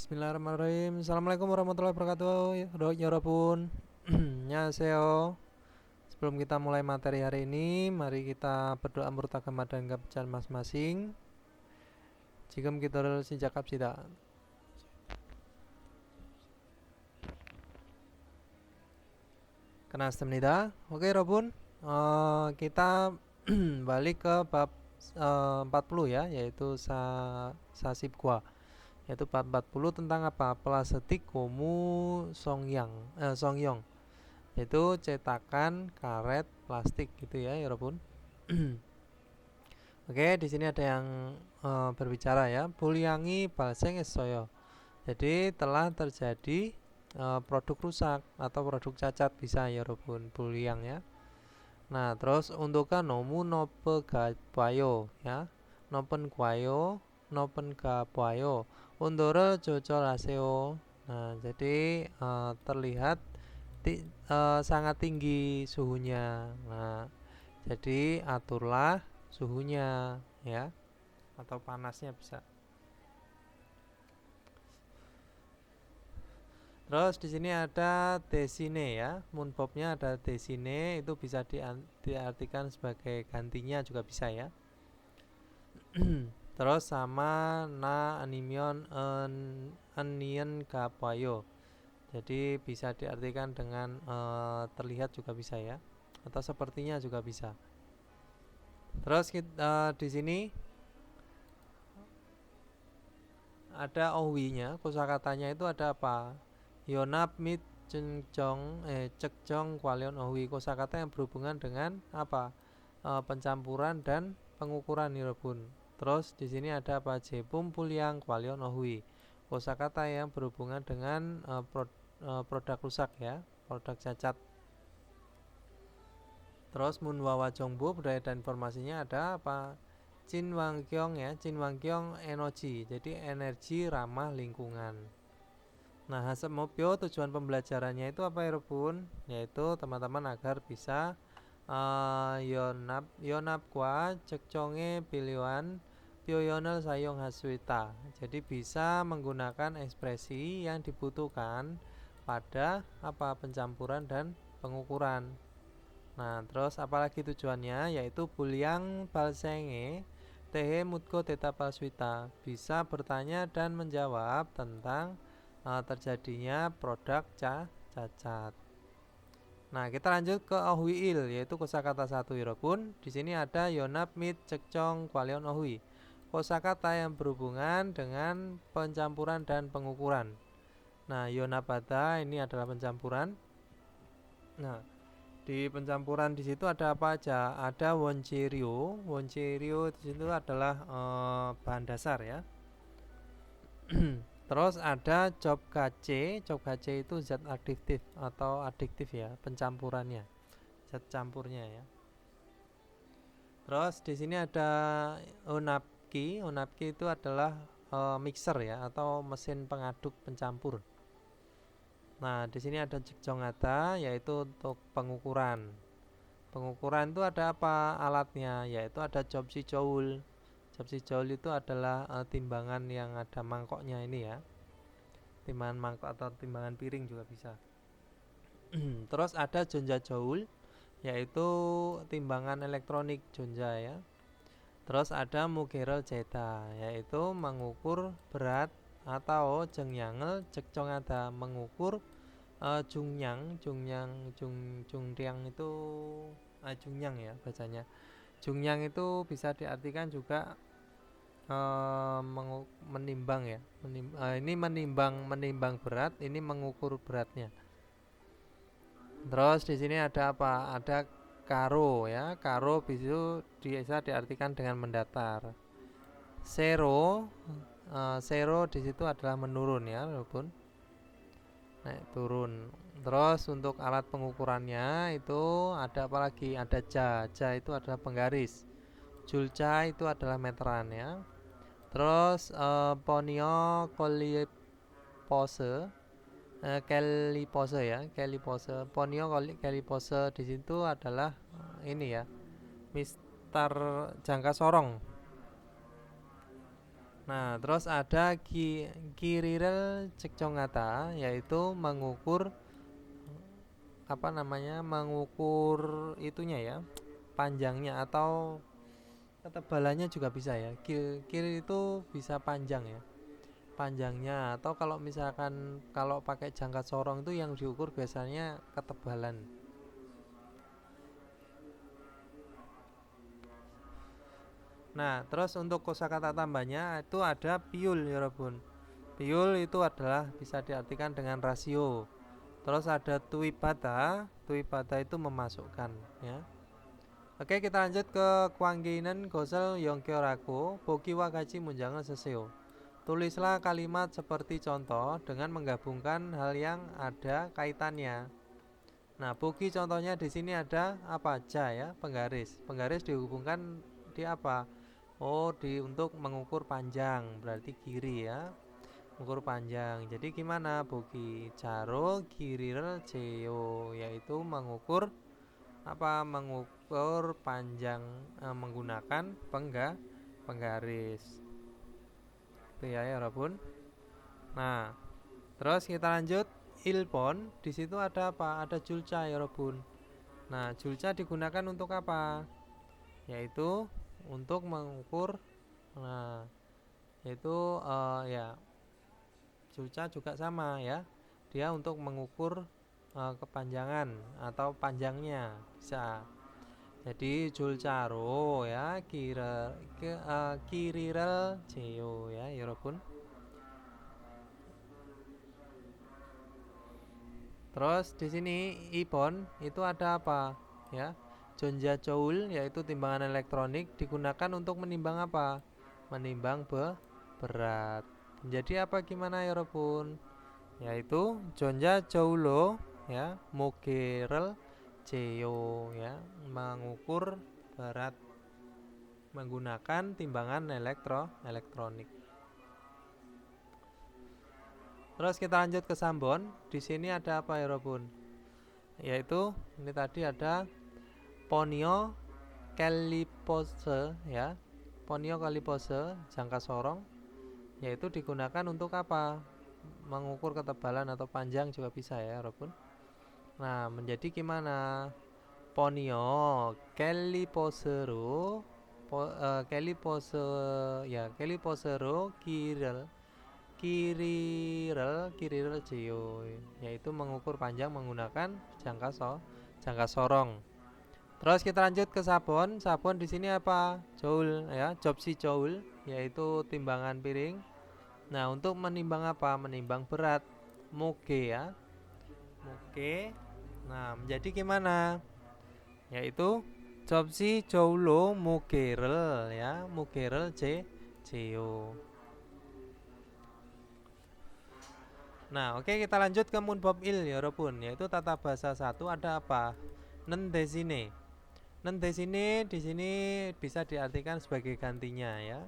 Bismillahirrahmanirrahim. Assalamualaikum warahmatullahi wabarakatuh. Yorobun. Annyeonghaseyo. Sebelum kita mulai materi hari ini, mari kita berdoa menurut agama dan kepercayaan masing-masing. Jigem kita sinjakap sida. Kenastemnida. Oke, Robun. Kita balik ke bab 40 ya, yaitu Sasibgwa. Yaitu bab 40 tentang apa? Plastik Komu Songyong. Yaitu cetakan karet plastik gitu ya, Robun. Oke, di sini ada yang berbicara ya. Bulyangi balseng esoyo. Jadi telah terjadi produk rusak atau produk cacat bisa ya, Robun. Bulyang ya. Nah, terus untuk nomu nope gapayo ya. Nopen guayo, nopen gapayo. Undoro cocol aseo. Nah, jadi terlihat sangat tinggi suhunya. Nah, jadi aturlah suhunya ya, atau panasnya bisa. Terus di sini ada desine ya, moonbobnya ada desine, itu bisa diartikan sebagai gantinya juga bisa ya. Terus sama na animion anion kapayo. Jadi bisa diartikan dengan terlihat juga bisa ya, atau sepertinya juga bisa. Terus di sini ada owinya, kosakatanya itu ada apa? Yonap mit cekjong kwalion owi, kosakata yang berhubungan dengan apa? Pencampuran dan pengukuran nirobun. Terus di sini ada apa? Jepum puliang kwalion owi, kosakata yang berhubungan dengan produk rusak ya, produk cacat. Terus munwawa jongbo, budaya dan informasinya ada apa? Cinwangkyong ya, Cinwangkyong energi, jadi energi ramah lingkungan. Nah, hasep mopyo tujuan pembelajarannya itu apa ya, Rebun? Yaitu teman-teman agar bisa yonap kwa cekconge pilihan pioyonel sayong haswita. Jadi bisa menggunakan ekspresi yang dibutuhkan pada apa? Pencampuran dan pengukuran. Nah, terus apalagi tujuannya, yaitu buliang balsenge tehe mutko teta palswita, bisa bertanya dan menjawab tentang terjadinya produk cacat. Nah, kita lanjut ke ohwiil, yaitu kosakata 1 Irobun. Di sini ada yonap mit cekcong kwalion ohwi, kosakata yang berhubungan dengan pencampuran dan pengukuran. Nah, yonabada ini adalah pencampuran. Nah, di pencampuran di situ ada apa aja? Ada woncherio. Woncherio di situ adalah bahan dasar ya. Terus ada cob kace. Cob kace itu zat adiktif atau adiktif ya, pencampurannya, zat campurnya ya. Terus di sini ada onapki. Onapki itu adalah mixer ya, atau mesin pengaduk pencampur. Nah, di sini ada jekjongata, yaitu untuk pengukuran. Pengukuran itu ada apa alatnya? Yaitu ada jobsi joule. Jobsi joule itu adalah timbangan yang ada mangkoknya ini ya. Timbangan mangkok atau timbangan piring juga bisa. Terus ada jonja joule, yaitu timbangan elektronik jonja ya. Terus ada mugerel jeta, yaitu mengukur berat atau jengyangel cekcong ada mengukur jungnyang itu jungyang ya bacanya. Jungyang itu bisa diartikan juga menimbang ya. Ini menimbang berat, ini mengukur beratnya. Terus di sini ada apa? Ada karo ya. Karo bisa diartikan dengan mendatar. Zero di situ adalah menurun ya, walaupun naik turun. Terus untuk alat pengukurannya itu ada apa lagi? Ada ja itu adalah penggaris. Julca itu adalah meteran ya. Terus ponio kolipose, kelipose ya, kelipose. Ponio kelipose di situ adalah ini ya, Mister jangka sorong. Nah, terus ada kirirel cekcongata, yaitu mengukur mengukur itunya ya, panjangnya atau ketebalannya juga bisa ya. Kiri itu bisa panjang ya, panjangnya, atau kalau misalkan kalau pakai jangka sorong itu yang diukur biasanya ketebalan. Nah, terus untuk kosakata tambahnya itu ada piul ya Robun. Piul itu adalah bisa diartikan dengan rasio. Terus ada tuipata, tuipata itu memasukkan ya. Oke, kita lanjut ke Kwanggeinen Gosel Yongkyoraku Boki Wakachi Munjangan Seseo. Tulislah kalimat seperti contoh dengan menggabungkan hal yang ada kaitannya. Nah, Boki contohnya di sini ada apa aja ya, penggaris. Penggaris dihubungkan di apa? Oh, untuk mengukur panjang, berarti kiri ya. Mengukur panjang. Jadi gimana Boki? Caro kirirel ceo, yaitu mengukur apa? Mengukur panjang menggunakan penggaris. Itu ya Robun. Nah, terus kita lanjut ilpon. Di situ ada apa? Ada julca ya Robun. Nah, julca digunakan untuk apa? Yaitu untuk mengukur. Nah, yaitu ya julca juga sama ya. Dia untuk mengukur kepanjangan atau panjangnya bisa. Jadi julcaro ya kirirel jeo ya Robun. Terus di sini ipon itu ada apa? Ya. Jonja joule yaitu timbangan elektronik digunakan untuk menimbang apa? Menimbang berat. Jadi apa gimana ya Robun? Yaitu jonja joulo ya, mogerel ceo ya, mengukur berat menggunakan timbangan elektronik. Terus kita lanjut ke Sambon. Di sini ada apa ya Robun? Yaitu ini tadi ada ponio kalipose ya. Ponio kalipose jangka sorong, yaitu digunakan untuk apa? Mengukur ketebalan atau panjang juga bisa ya Robun. Nah, menjadi gimana? Ponio kaliposero kaliposero kirirel geo, yaitu mengukur panjang menggunakan jangka sorong. Terus kita lanjut ke sabon. Sabon di sini apa? Joule ya, jobsi joule, yaitu timbangan piring. Nah, untuk menimbang apa? Menimbang berat. Moge ya. Moge. Nah, menjadi gimana? Yaitu jobsi joulo mogerel ya, mogerel geo. Nah, oke kita lanjut ke munbob il ya Robun, yaitu tata bahasa 1 ada apa? Nen desine. Nen desine di sini bisa diartikan sebagai gantinya ya.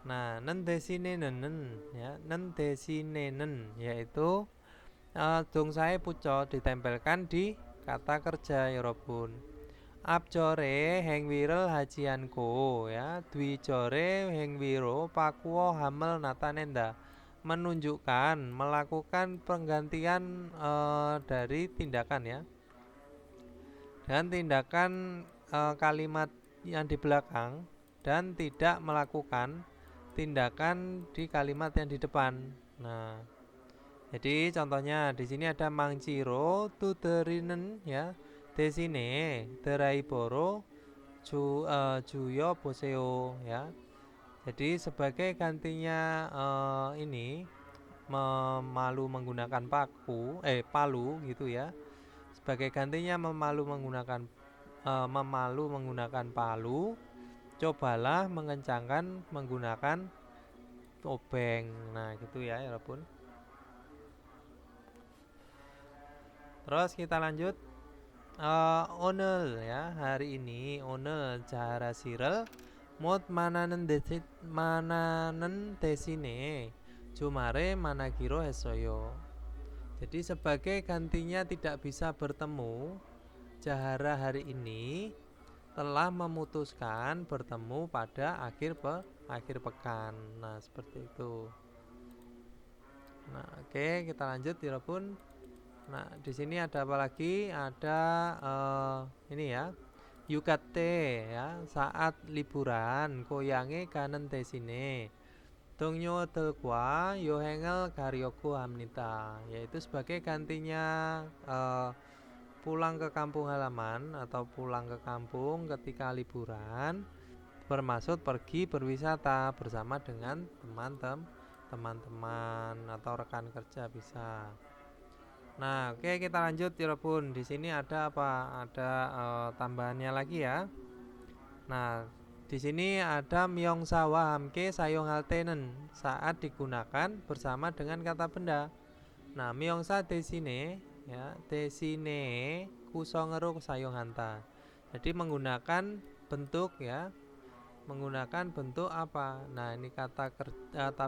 Nah, nen desine nenen ya, nen desine nen yaitu dongsae puco ditempelkan di kata kerja ya Robun. Abjore hengwirel hajianko ya, dwijore hengwiro pakuo hamel natanenda, menunjukkan melakukan penggantian dari tindakan ya, dan tindakan kalimat yang di belakang dan tidak melakukan tindakan di kalimat yang di depan. Nah, jadi contohnya di sini ada mangciro tuderinen ya, desine deraiboro juyo boseo ya. Jadi sebagai gantinya ini memalu menggunakan palu gitu ya. Sebagai gantinya memalu menggunakan palu, cobalah mengencangkan menggunakan obeng. Nah, gitu ya, walaupun. Terus kita lanjut onel ya, hari ini onel cara sirel mod mananen desine jumare managiro hesoyo. Jadi sebagai gantinya tidak bisa bertemu, Jahara hari ini telah memutuskan bertemu pada akhir pekan. Nah, seperti itu. Nah, oke, kita lanjut ya pun. Nah, di sini ada apa lagi? Ada ini ya. Yukate ya, saat liburan koyange kanen tesine. Dongnyo telkwa yohengel karyoku hamnita, yaitu sebagai gantinya pulang ke kampung halaman atau pulang ke kampung ketika liburan, bermaksud pergi berwisata bersama dengan teman-teman atau rekan kerja bisa. Nah, oke kita lanjut ya Bun. Di sini ada apa? Ada tambahannya lagi ya. Nah, di sini ada myongsa wa hamke sayong haltenen saat digunakan bersama dengan kata benda. Nah, myongsa desine ya, desine kusongeru sayong hanta. Jadi menggunakan bentuk ya, menggunakan bentuk apa? Nah, ini kata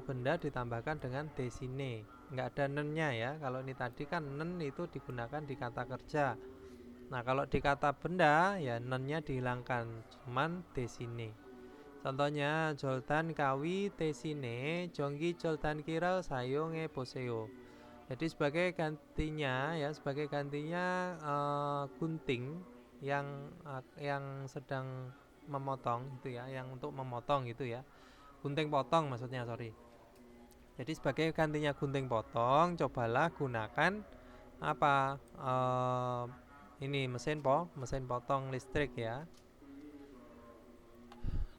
benda ditambahkan dengan desine. Enggak ada nennya ya. Kalau ini tadi kan nen itu digunakan di kata kerja. Nah, kalau di kata benda ya nennya dihilangkan, cuman desine. Contohnya joltan kawi desine jonggi joltan kira sayonge poseo. Jadi sebagai gantinya ya, sebagai gantinya gunting yang sedang memotong itu ya, yang untuk memotong itu ya. Gunting potong maksudnya, sorry. Jadi sebagai gantinya gunting potong, cobalah gunakan apa? Ini mesin potong listrik ya.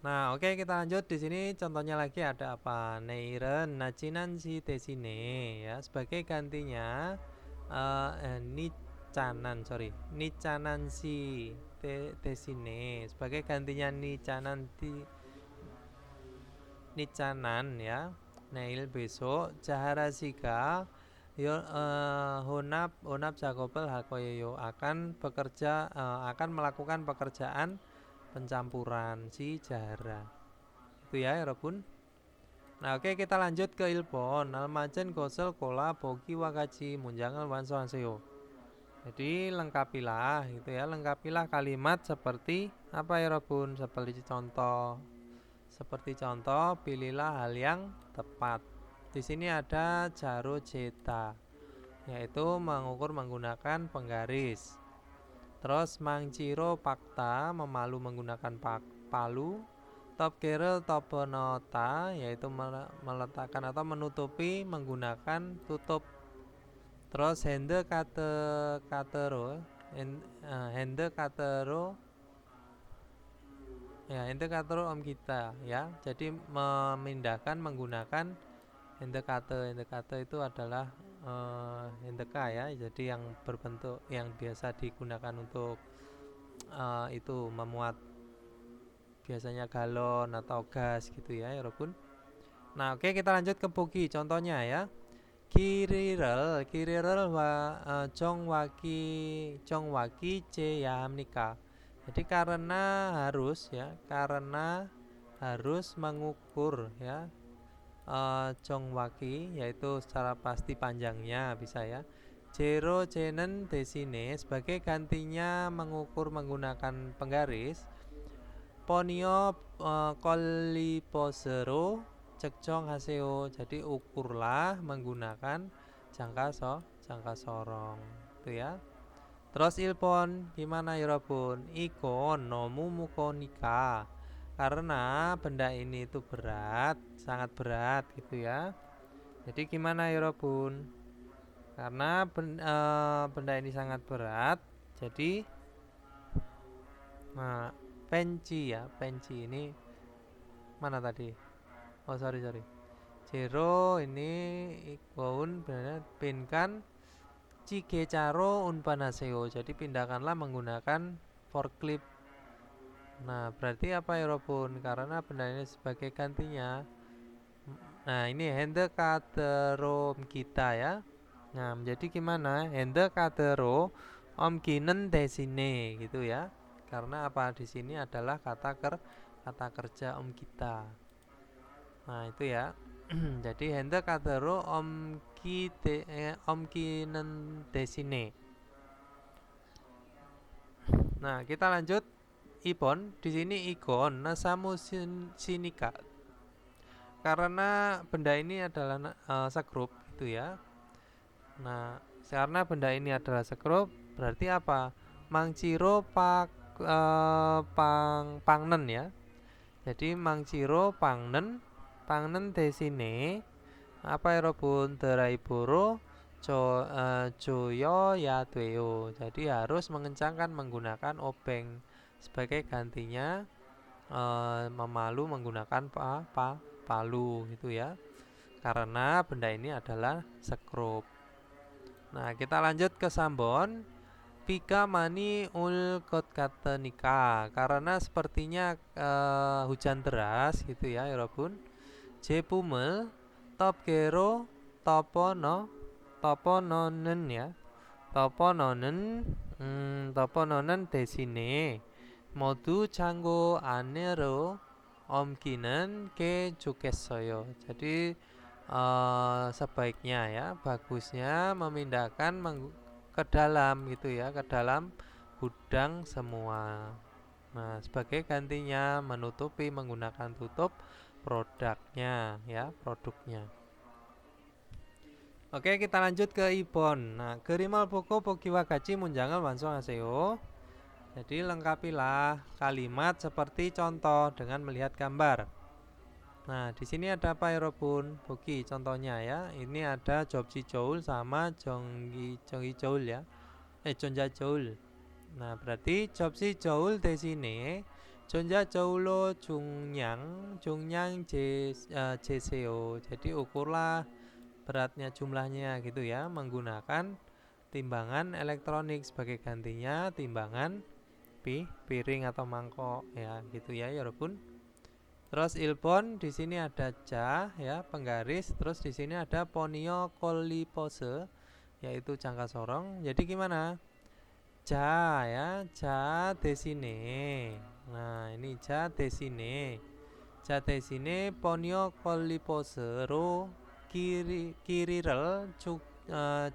Nah, oke kita lanjut. Di sini contohnya lagi ada apa? Neiren nachinan si desine ya, sebagai gantinya nicanan si desine, sebagai gantinya nicanan ya. Neil besok jaharasika yo honap jakobel hakoyo akan bekerja akan melakukan pekerjaan pencampuran si jahara itu ya Robun. Nah oke kita lanjut ke ilpon almajen gosel kola bogi wakaji munjangan wanso anseo. Jadi lengkapilah gitu ya, lengkapilah kalimat seperti apa ya Robun, seperti contoh pilihlah hal yang tepat. Di sini ada jaro jeta, yaitu mengukur menggunakan penggaris. Terus mangciro pakta, memalu menggunakan palu. Top gerel toponota, yaitu meletakkan atau menutupi menggunakan tutup. Terus hende katero ya, hende katero om kita ya. Jadi memindahkan menggunakan hende kate itu adalah hendeka ya. Jadi yang berbentuk yang biasa digunakan untuk itu memuat biasanya galon atau gas gitu ya Robun. Nah oke kita lanjut ke bogi contohnya ya. Kirirel wa jongwaki ce yamnika. Jadi karena harus mengukur ya jongwaki yaitu secara pasti panjangnya bisa ya. Jero jenen desine sebagai gantinya mengukur menggunakan penggaris. Ponio koliposero cekcong haseo. Jadi ukurlah menggunakan jangka sorong itu ya. Terus ilpon gimana ya Robun? Ikon nomu mukonika. Karena benda ini itu berat, sangat berat gitu ya. Jadi gimana ya Robun? Karena benda ini sangat berat, jadi nah penci ini mana tadi? Oh sorry. Jero ini ikon benar pinkan cike caro unpanaseo. Jadi pindahkanlah menggunakan forklift. Nah berarti apa ya Robun? Karena benda ini sebagai gantinya. Nah ini hende katero kita ya. Nah menjadi gimana? Hende katero om kinen desine gitu ya. Karena apa di sini adalah kata kerja om kita. Nah itu ya. Jadi hende katero om kinen desine. Nah kita lanjut. Ipon di sini ikon nasamu sinika. karena benda ini adalah sekrup gitu ya. Nah, karena benda ini adalah sekrup, berarti apa? Mangciro pangnen ya. Jadi mangciro pangnen desine apa erobun deraiboro joyo ya dweo. Jadi harus mengencangkan menggunakan obeng sebagai gantinya memalu menggunakan palu gitu ya. Karena benda ini adalah sekrup. Nah, kita lanjut ke Sambon. Pika mani ul kot katenika, karena sepertinya hujan deras gitu ya, Yorobun. Jepumel top gero topo nonen ya. Topo nonen desine. Modu canggo anero omkinen ke jukesoyo. Jadi sebaiknya ya, bagusnya memindahkan ke dalam gitu ya, ke dalam gudang semua. Nah, sebagai gantinya menutupi menggunakan tutup produknya ya, produknya. Oke, kita lanjut ke Ibon. Nah, gerimal poko pokiwagachi munjangal wansong aseo. Jadi lengkapilah kalimat seperti contoh dengan melihat gambar. Nah, di sini ada apa Erobun? Boki contohnya ya. Ini ada Jobji Joul sama Jonggi Joul ya. Jonja Joul. Nah, berarti Jobji Joul di sini Jonja Joulo Jungyang JCO. Jadi ukurlah beratnya jumlahnya gitu ya, menggunakan timbangan elektronik sebagai gantinya timbangan piring atau mangkok ya, gitu ya Yorobun. Terus ilpon di sini ada ja ya, penggaris, terus di sini ada ponio kolipose yaitu jangka sorong. Jadi gimana? Ja ya, ja desine. Nah, ini ja desine. Ja desine ponio kolipose ro kirirel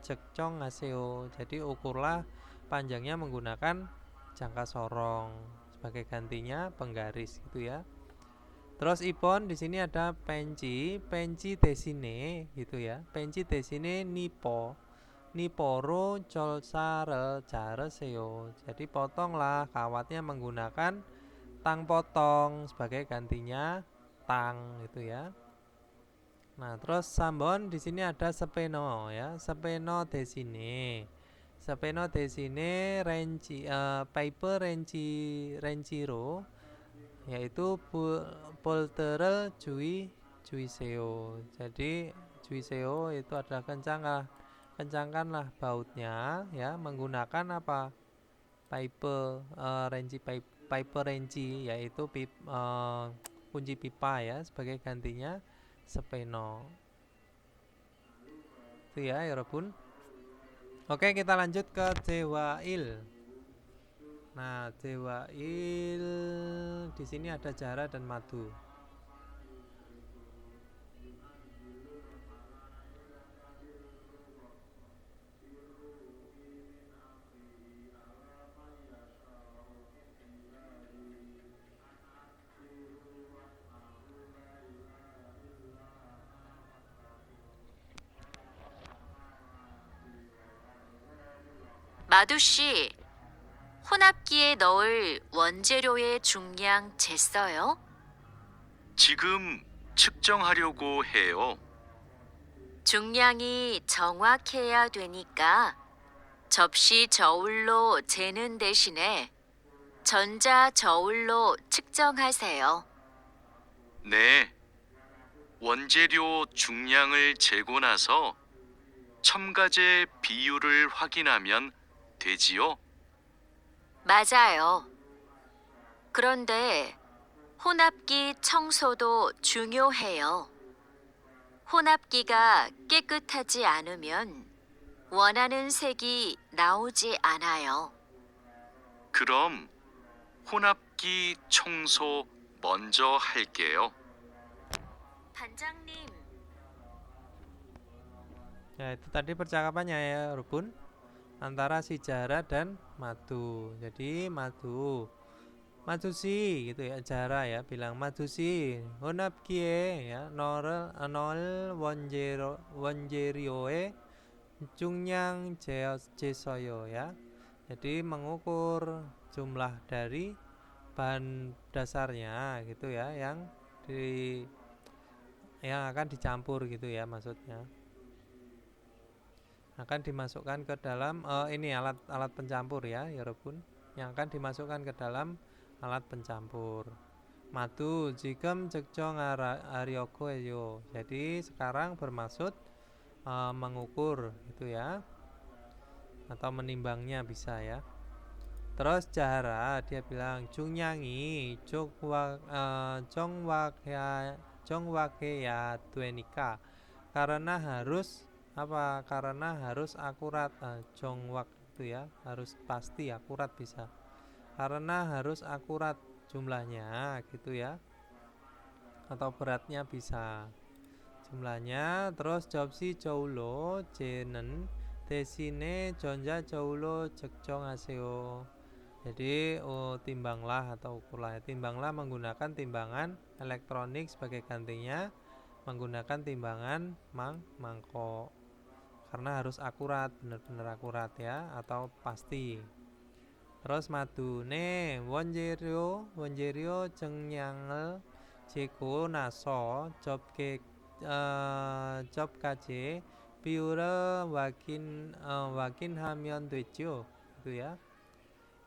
jekcong aseo. Jadi ukurlah panjangnya menggunakan jangka sorong sebagai gantinya penggaris gitu ya. Terus ipon di sini ada penci desine gitu ya. Penci desine niporo colsare jareseo. Jadi potonglah kawatnya menggunakan tang potong sebagai gantinya tang gitu ya. Nah, terus sambon di sini ada sepeno ya. Sepeno desine. Sepeno desine paper renciro yaitu polterel juiseo. Jadi juiseo itu adalah kencangkanlah bautnya ya menggunakan apa? Pipe pipe renci yaitu kunci pipa ya sebagai gantinya sepeno. Itu ya Yorobun. Oke, kita lanjut ke Jewail. Nah, Jewail di sini ada jara dan madu. 마두 씨, 혼합기에 넣을 원재료의 중량 쟀어요? 지금 측정하려고 해요. 중량이 정확해야 되니까 접시 저울로 재는 대신에 전자 저울로 측정하세요. 네. 원재료 중량을 재고 나서 첨가제 비율을 확인하면 되지요? 맞아요. 그런데 혼합기 청소도 중요해요. 혼합기가 깨끗하지 않으면 원하는 색이 나오지 않아요. 그럼 혼합기 청소 먼저 할게요. 반장님. Ya, itu tadi percakapannya ya, Rubun, antara si Jara dan Madu. Jadi Madu, Majusi gitu ya, jara ya, bilang Majusi honapkie ya, nol wonjerioe 중량 재서요 ya. Jadi mengukur jumlah dari bahan dasarnya gitu ya, yang akan dicampur gitu ya, maksudnya akan dimasukkan ke dalam ini alat pencampur ya 여러분, yang akan dimasukkan ke dalam alat pencampur. Madu 지금 측정하려고 해요. Jadi sekarang bermaksud mengukur gitu ya, atau menimbangnya bisa ya. Terus Jahara dia bilang 중량이 정확해야 되니까, karena harus apa? Karena harus akurat. 정확 itu ya, harus pasti akurat bisa. Karena harus akurat jumlahnya gitu ya, atau beratnya bisa jumlahnya. Terus 접시 저울로 재는 대신에 전자 저울로 측정하세요. Jadi timbanglah atau ukurlah. Timbanglah menggunakan timbangan elektronik, sebagai gantinya menggunakan timbangan mangkok. Karena harus akurat, benar-benar akurat ya, atau pasti. Terus madune 원재료 정량을 재고 나서 접까지 비율을 확인하면 되죠. Itu ya.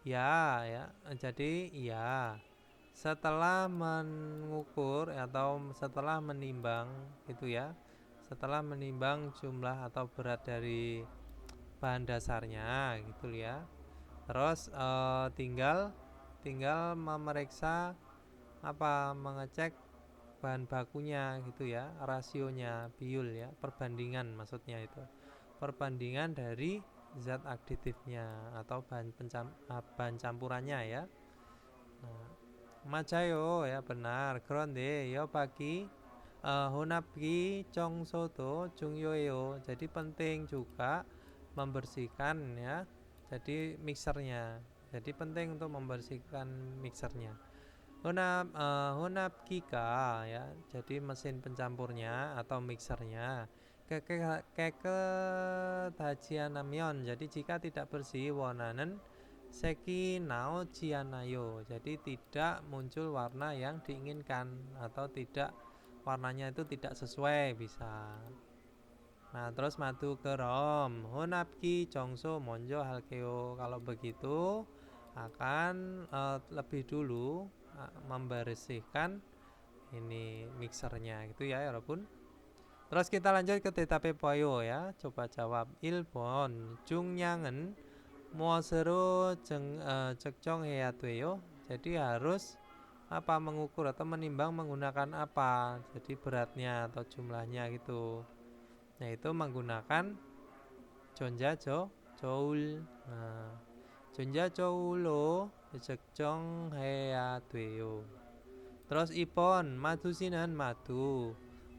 Ya, jadi ya, setelah mengukur atau setelah menimbang itu ya, setelah menimbang jumlah atau berat dari bahan dasarnya gitu ya. Terus tinggal memeriksa mengecek bahan bakunya gitu ya, rasionya, biul ya, perbandingan maksudnya itu. Perbandingan dari zat aditifnya atau bahan campurannya ya. Nah, 맞아요 ya, benar. 그런데 여기 혼합기 청소도 중요해요. Jadi penting juga membersihkan ya. Jadi mixernya. Jadi penting untuk membersihkan mixernya. 혼합기가 ya. Jadi mesin pencampurnya atau mixernya. 깨끗하지 않으면, jadi jika tidak bersih, 원하는 색이 나오지 않아요. Jadi tidak muncul warna yang diinginkan, atau tidak, warnanya itu tidak sesuai bisa. Nah, terus madu kerom 혼합기 정수 먼저 할게요. Kalau begitu akan lebih dulu membersihkan ini mixernya gitu ya, 여러분. Terus kita lanjut ke 대답해 봐요 ya. Coba jawab. 1번 중량은 무엇으로 측정해야 돼요? Jadi harus mengukur atau menimbang menggunakan apa? Jadi beratnya atau jumlahnya gitu. Yaitu menggunakan 전자저울. 전자저울로 측정해야 돼요. Terus 2번 마두시는 마두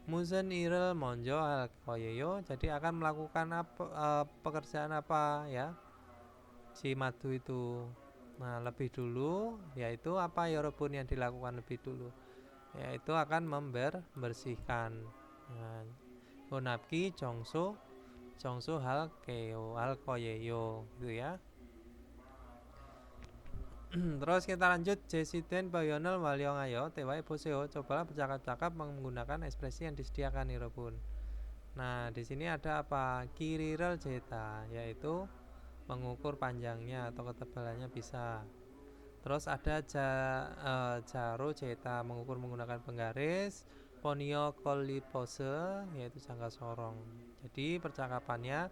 무슨 일을 먼저 할 거예요? Jadi akan melakukan pekerjaan apa ya, si madu itu. Nah, lebih dulu yaitu apa 여러분 yang dilakukan lebih dulu? Yaitu akan membersihkan. Nah, 혼합기 정수할 거예요 gitu ya. Terus kita lanjut. 제시된 표현을 활용하여 대화해 보세요. Cobalah bercakap-cakap menggunakan ekspresi yang disediakan 여러분. Nah, di sini ada apa? Kiriral jeta, yaitu mengukur panjangnya atau ketebalannya bisa. Terus ada jaro jeta, mengukur menggunakan penggaris. Ponio kolipose, yaitu jangka sorong. Jadi percakapannya,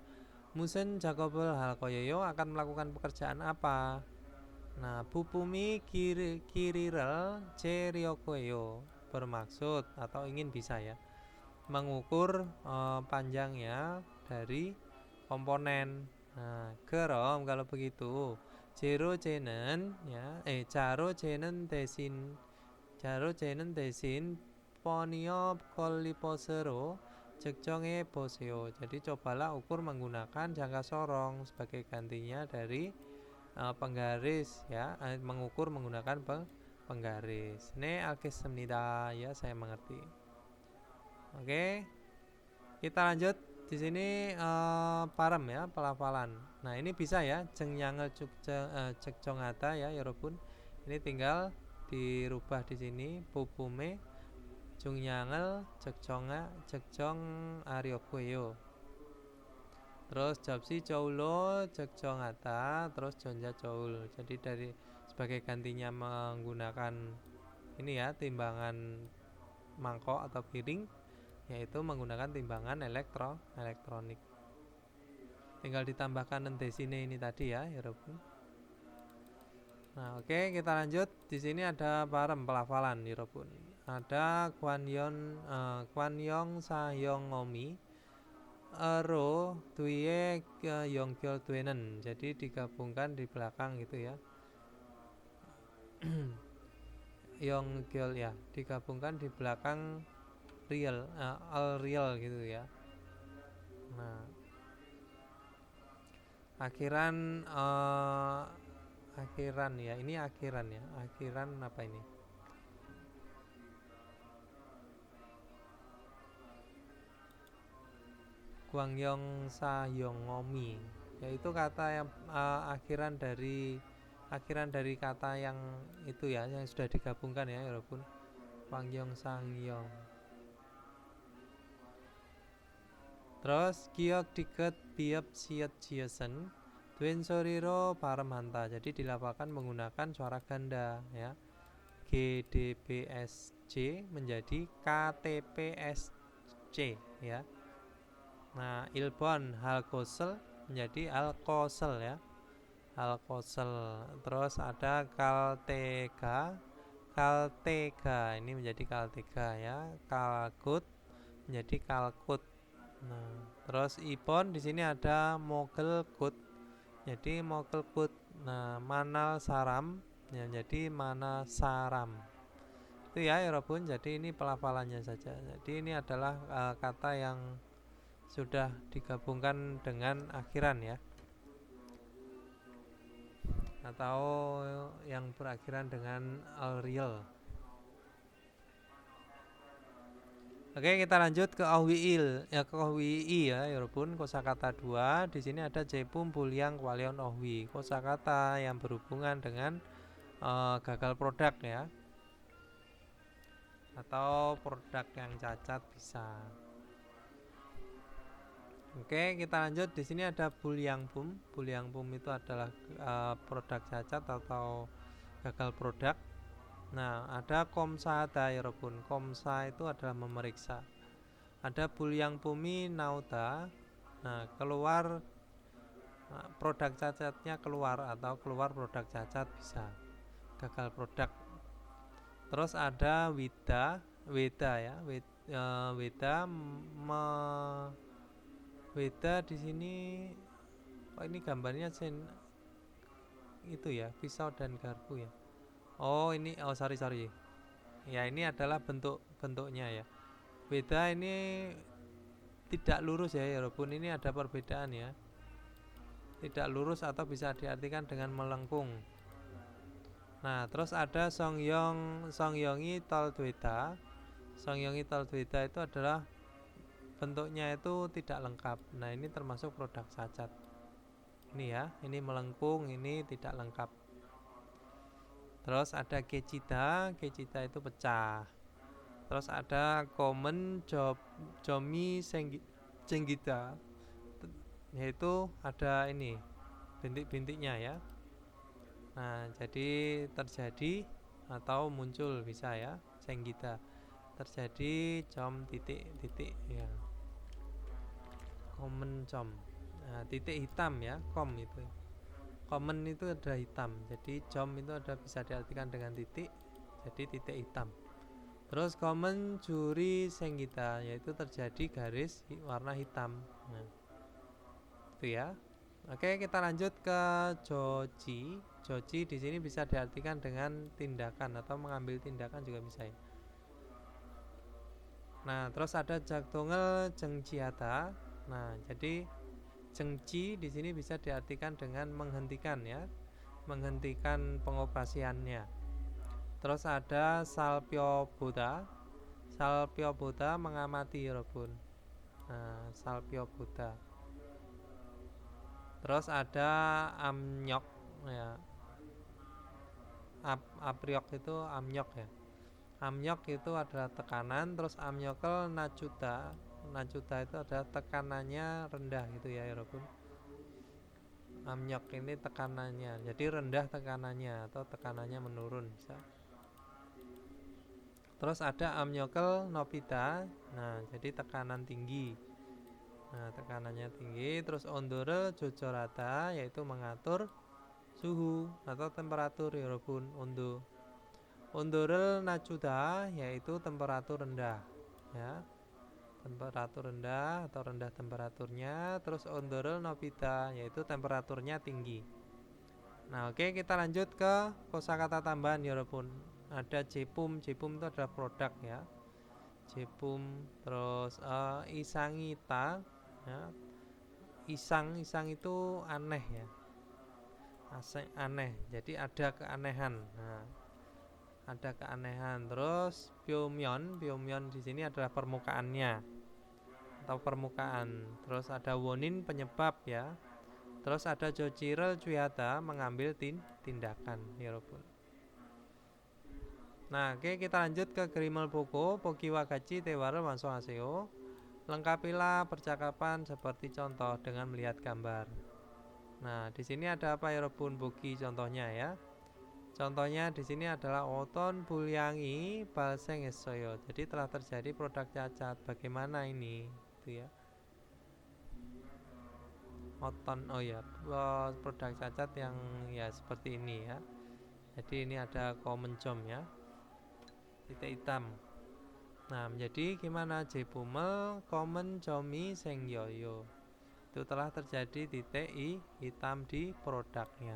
무슨 작업을 할 거예요? Akan melakukan pekerjaan apa? Nah, bupumi kiriral ceriokoyo, bermaksud atau ingin bisa ya, mengukur panjangnya dari komponen. Nah, 그럼 kalau begitu jaro jenen 대신 ponio kolliposero 측정해 보세요. Jadi cobalah ukur menggunakan jangka sorong sebagai gantinya dari penggaris ya, mengukur menggunakan penggaris. Ini al겠습니다 ya, saya mengerti. Oke, kita lanjut di sini parem ya, pelafalan. Nah ini bisa ya, cengyangel cekcongata ya, 여러분. Ini tinggal dirubah di sini, pupume 중량을 적정 하려고요. Terus 접시 저울로 적정하다, terus 전자 저울. Jadi dari sebagai gantinya menggunakan ini ya, timbangan mangkok atau piring, yaitu menggunakan timbangan elektronik. Tinggal ditambahkan desine ini tadi ya, 여러분. Nah, oke, kita lanjut. Di sini ada parem pelafalan, 여러분. Ada 관용 사용어미 ero 뒤에 연결되는. Jadi digabungkan di belakang gitu ya. 연결 ya, digabungkan di belakang real, real gitu ya. Nah, akhiran ya, ini akhiran ya. Akhiran apa ini? Gwangyong Sayongomi, yaitu kata yang akhiran dari kata yang itu ya, yang sudah digabungkan ya, walaupun Gwangyong Sangyong. Terus giok diket biap siat jiesen duen soriro paremanta, jadi dilafalkan menggunakan suara ganda ya. GDPSC menjadi KTPSC ya. Nah, ilbon halkosel menjadi alkosel ya, alkosel. Terus ada kaltega ini menjadi kaltega ya, kalkut menjadi kalkut. Nah, terus ipon di sini ada mogelkut, jadi mogelkut. Nah, manal saram ya, jadi mana saram. Itu ya, Yorobun. Jadi ini pelafalannya saja. Jadi ini adalah kata yang sudah digabungkan dengan akhiran ya, atau yang berakhiran dengan real. Oke, kita lanjut ke ohwiil ya, ke ohwii ya, walaupun kosakata 2. Di sini ada jepum buliang kwalion ohwi, kosakata yang berhubungan dengan gagal produk ya, atau produk yang cacat bisa. Oke, kita lanjut. Di sini ada buliangpum. Buliangpum itu adalah produk cacat atau gagal produk. Nah, ada komsada ya, Robun. Komsa itu adalah memeriksa. Ada buliangpumi nauta. Nah, keluar produk cacatnya keluar, atau keluar produk cacat bisa. Gagal produk. Terus ada weda ya. Weda di sini, ini gambarnya itu ya, pisau dan garpu ya. Ini sorry. Ya, ini adalah bentuknya ya. Weda ini tidak lurus ya, walaupun ini ada perbedaan ya. Tidak lurus atau bisa diartikan dengan melengkung. Nah, terus ada songyongi toltweda. Songyongi toltweda itu adalah bentuknya itu tidak lengkap. Nah, ini termasuk produk cacat. Ini ya, ini melengkung, ini tidak lengkap. Terus ada kecita itu pecah. Terus ada common jomi senggita, yaitu ada ini bintik-bintiknya ya. Nah, jadi terjadi atau muncul bisa ya, senggita. Terjadi titik ya. Common com. Nah, titik hitam ya, itu. Common itu ada hitam. Jadi com itu ada bisa diartikan dengan titik. Jadi titik hitam. Terus common juri senggita, yaitu terjadi garis warna hitam. Nah, itu ya. Oke, kita lanjut ke joji. Joji di sini bisa diartikan dengan tindakan atau mengambil tindakan juga bisa ya. Nah, terus ada jaktongel jengciata. Nah, jadi jengci di sini bisa diartikan dengan menghentikan ya. menghentikan pengoperasiannya. Terus ada Salpioboda. Salpioboda mengamati ya Robun. Nah, Salpioboda. Terus ada amnyok ya. Apriok itu amnyok ya. Amnyok itu adalah tekanan, terus amnyokel nacuda. Nacuda itu adalah tekanannya rendah gitu ya Robun. Amnyok ini tekanannya, jadi rendah tekanannya atau tekanannya menurun bisa. Terus ada amnyokel nopida. Nah, jadi tekanan tinggi. Nah, tekanannya tinggi. Terus ondore jojorata yaitu mengatur suhu atau temperatur ya Robun. Ondore nacuda yaitu temperatur rendah ya. Temperatur rendah atau rendah temperaturnya. Terus ondore nopida yaitu temperaturnya tinggi. Nah, oke, kita lanjut ke kosakata tambahan ya Robun. Ada Jepum. Jepum itu adalah produk ya. Jepum. Terus Isangita ya. Isang itu aneh ya. Aneh. Jadi ada keanehan. Nah, ada keanehan. Terus Pyomyon di sini adalah permukaannya atau permukaan. Terus ada Wonin penyebab ya. Terus ada Jojirel Cuyata mengambil tindakan ya Robun. Nah, oke, kita lanjut ke Grimel Boko, Pokiwagachi Tewara Manso Haseo. Lengkapilah percakapan seperti contoh dengan melihat gambar. Nah, di sini ada apa ya Robun? Bogi contohnya ya. Contohnya di sini adalah oton bulyangi balseng esoyo. Jadi telah terjadi produk cacat. Bagaimana ini? Itu ya. Oton, oh ya, produk cacat yang ya seperti ini ya. Jadi ini ada common jom ya. Titik hitam. Nah, menjadi gimana? Jepumel common jomi sengyoyo. Itu telah terjadi titik hitam di produknya.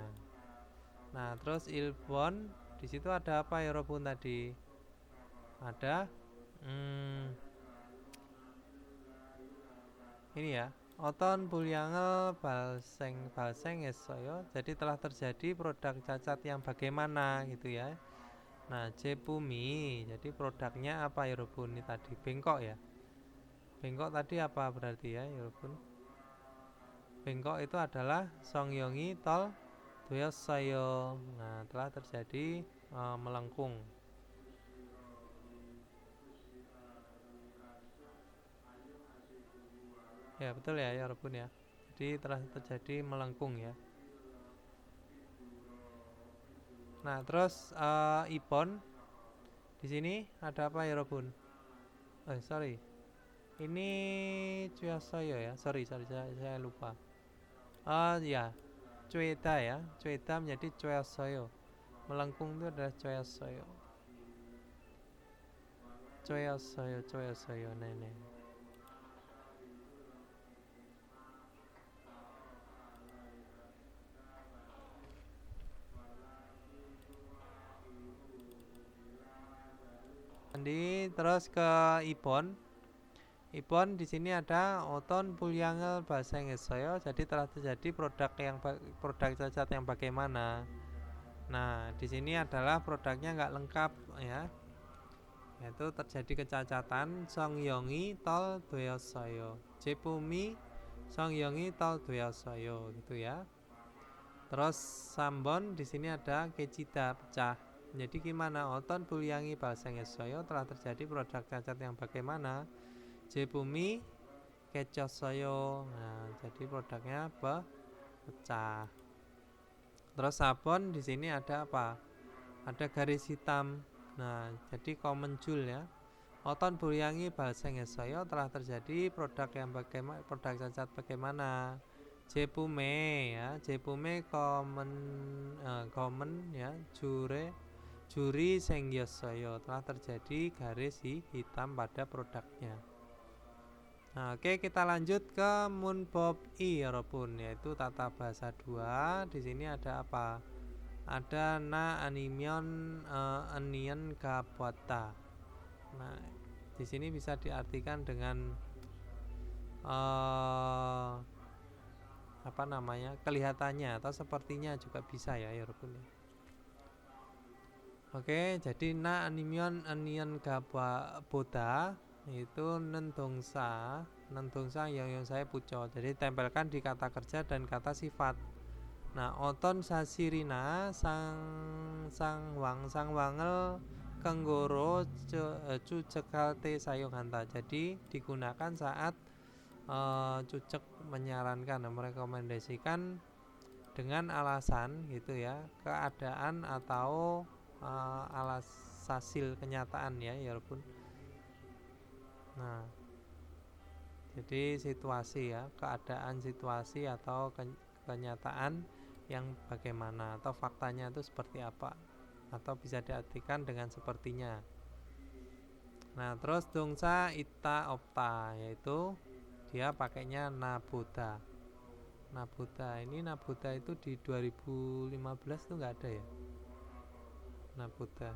Nah, terus ilbon di situ ada apa ya Robun tadi? Ada ini ya. Oton bulyangel balseng esoyo. Jadi telah terjadi produk cacat yang bagaimana gitu ya. Nah, Jepumi, jadi produknya apa ya Robun ini tadi? Bengkok ya. Bengkok tadi apa berarti ya Robun? Bengkok itu adalah songyongi tol doyosayo. Nah, telah terjadi melengkung. Ya, betul ya Robun ya. Jadi telah terjadi melengkung ya. Nah, terus Ipon di sini ada apa ya Robun? Sorry. Ini Cuyasoyo ya. Sorry, saya lupa. Ya, Cueda ya. Cueda menjadi Cuyasoyo. Melengkung itu adalah Cuyasoyo. Cuyasoyo nenek. Terus ke Ipon. Ipon di sini ada oton pulyangel baseng esoyo. Jadi telah terjadi produk cacat yang bagaimana? Nah, di sini adalah produknya nggak lengkap ya. Yaitu terjadi kecacatan songyongi tol doyosoyo. Jepumi songyongi tol doyosoyo gitu ya. Terus sambon di sini ada kecida pecah. Jadi gimana? Oton bulyangi balseng esoyo telah terjadi produk cacat yang bagaimana? Jepumi kecosoyo. Nah, jadi produknya pecah. Terus sabon di sini ada apa? Ada garis hitam. Nah, jadi common jul ya. Oton bulyangi balseng esoyo telah terjadi produk yang bagaimana? Produk cacat bagaimana? Jepume ya, Jepume common ya, juri sengyosoyo telah terjadi garis hitam pada produknya. Nah, oke, kita lanjut ke Munbob I ya Robun, yaitu tata bahasa 2. Di sini ada apa? Ada na animion anion gabwata. Nah, di sini bisa diartikan dengan apa namanya, kelihatannya atau sepertinya juga bisa ya Yorobun ya. Oke, jadi na animion anion gaba boda itu nendongsa yang saya puco. Jadi tempelkan di kata kerja dan kata sifat. Nah, oton sasirina sang wangel kenggoro cucekal te sayung hanta. Jadi digunakan saat cucek menyarankan, merekomendasikan dengan alasan gitu ya, keadaan atau alas hasil kenyataan ya Yorobun. Nah, jadi situasi ya, keadaan situasi atau kenyataan yang bagaimana atau faktanya itu seperti apa, atau bisa diartikan dengan sepertinya. Nah, terus dongsa ita opta, yaitu dia pakainya naboda. Ini naboda itu di 2015 tuh nggak ada ya, naboda.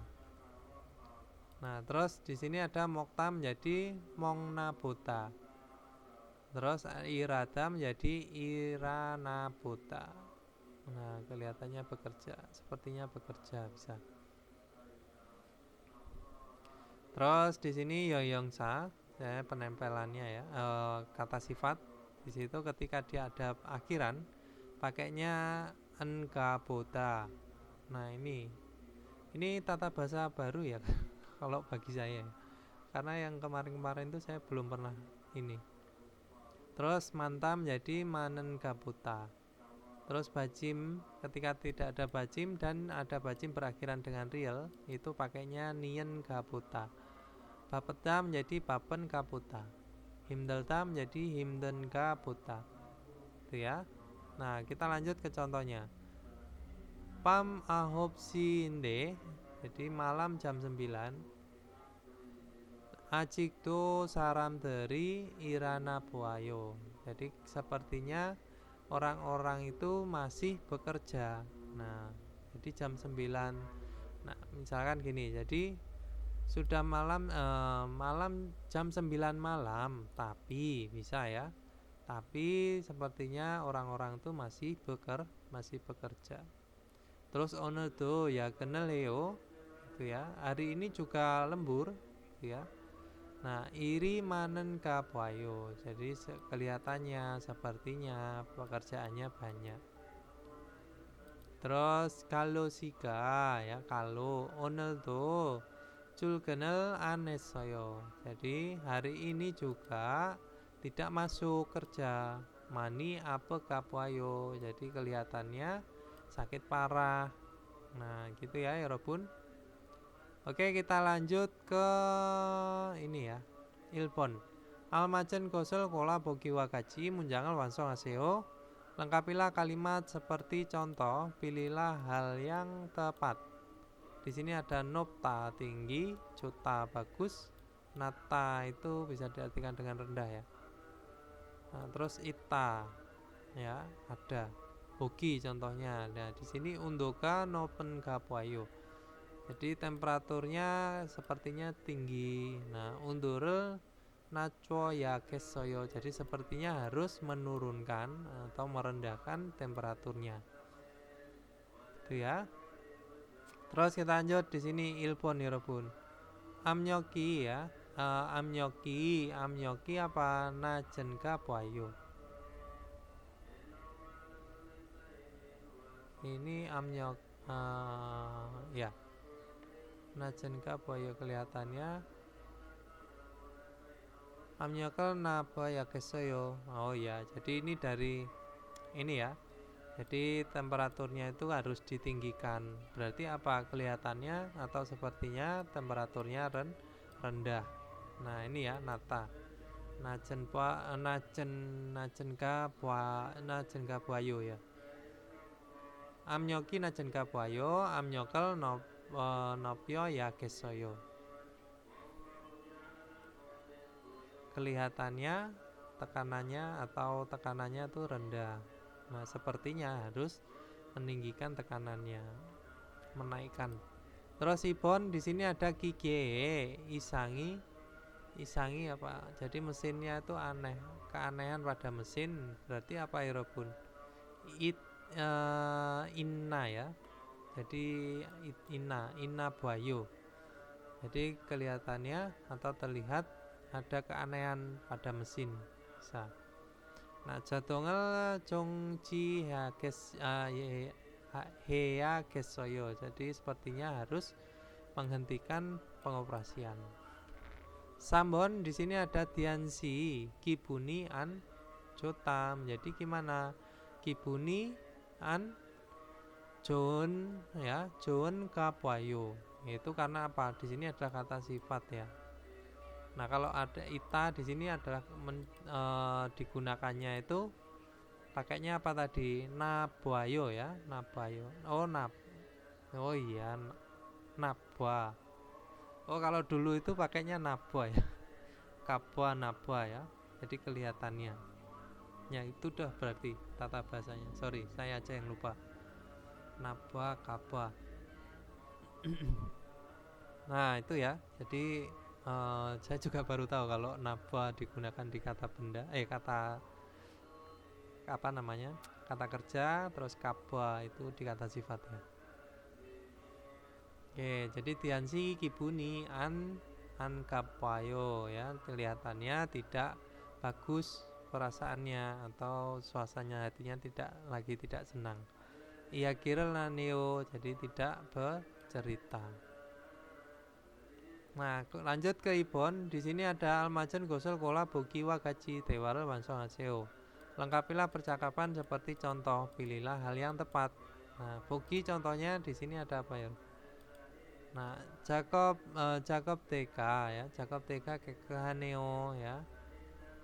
Nah, terus di sini ada mokta menjadi mong nabota. Terus irada menjadi iranabota. Nah, kelihatannya bekerja, sepertinya bekerja bisa. Terus di sini yoyongsa, ya, penempelannya ya, kata sifat di situ ketika dia ada akhiran pakainya engkabota. Nah, ini tata bahasa baru ya kalau bagi saya, karena yang kemarin-kemarin itu saya belum pernah ini. Terus mantam jadi manen gabuta. Terus bajim, ketika tidak ada bajim dan ada bajim berakhiran dengan real, itu pakainya nien gabuta. Bapeta menjadi bapen kaputa. Himdelta menjadi himden kaputa. Itu ya. Nah, kita lanjut ke contohnya. Pam ahopsinde, jadi malam jam 9. Acikdo saram dari Irana Buayo. Jadi sepertinya orang-orang itu masih bekerja. Nah, jadi jam 9. Nah, misalkan gini. Jadi sudah malam jam 9 malam, tapi bisa ya. Tapi sepertinya orang-orang itu masih bekerja. Terus onodo ya kenal Leo itu ya. Hari ini juga lembur gitu ya. Nah, iri manen kapayo. Jadi kelihatannya sepertinya pekerjaannya banyak. Terus kalau siga ya, kalau onodo cul kenal anesoyo. Jadi hari ini juga tidak masuk kerja. Mani apa kapayo. Jadi kelihatannya sakit parah. Nah, gitu ya Yorobun. Oke, kita lanjut ke ini ya, Ilpon. Almajen gosel kola bogi wakaji munjangal wansong aseo. Lengkapilah kalimat seperti contoh, pilihlah hal yang tepat. Di sini ada nopta tinggi, cuta bagus, nata itu bisa diartikan dengan rendah ya. Nah, terus ita ya, ada. Bogi contohnya. Nah, di sini undoka nopen gapuayo. Jadi temperaturnya sepertinya tinggi. Nah, undurel nacho ya kesoyo. Jadi sepertinya harus menurunkan atau merendahkan temperaturnya. Itu ya. Terus kita lanjut di sini ilpon Yorobun. Amnyoki ya. Amnyoki apa najenka puayo. Ini amnyok ya. Najenka puayo kelihatannya. Amnyokel napa ya kesoyo. Oh ya, jadi ini dari ini ya. Jadi temperaturnya itu harus ditinggikan. Berarti apa? Kelihatannya atau sepertinya temperaturnya rendah. Nah, ini ya nata. Najenka buayo ya. Amnyoki najenka buayo, amnyokel nopyo ya kesoyo. Kelihatannya tekanannya itu rendah. Nah, sepertinya harus meninggikan tekanannya, menaikkan. Terus ibon di sini ada gige, isangi apa? Jadi mesinnya itu aneh, keanehan pada mesin. Berarti apa Yorobun? inna ya. Jadi inna buayo. Jadi kelihatannya atau terlihat ada keanehan pada mesin. Bisa. Nah, jadongel jongji hea gesoyo. Jadi sepertinya harus menghentikan pengoperasian. Sambon di sini ada diansi kibuni an jotam. Jadi gimana? Kibuni an jon ya, jon kapwayo. Itu karena apa? Di sini ada kata sifat ya. Nah, kalau ada ita di sini adalah digunakannya itu pakainya apa tadi? Nabwayo ya, nabwayo. Oh iya, nabwa. Oh, kalau dulu itu pakainya nabwa ya. Kapwa nabwa ya. Jadi kelihatannya. Ya, itu dah berarti tata bahasanya. Sorry, saya aja yang lupa. Nabwa, kapwa. Nah, itu ya. Jadi saya juga baru tahu kalau nabwa digunakan di kata benda, kata apa namanya? Kata kerja, terus kapwa itu di kata sifat ya. Oke, jadi tiansi kibuni an kapwayo ya, kelihatannya tidak bagus perasaannya atau suasananya, hatinya tidak senang. Ia kira naneo, jadi tidak bercerita. Nah, lanjut ke Ibon. Di sini ada almajen gosol kola boki wagaci tewal wansong aseo. Lengkapilah percakapan seperti contoh, pilihlah hal yang tepat. Nah, boki contohnya di sini ada apa ya? Nah, Jacob TK ya, Jacob TK kekehaneo ya,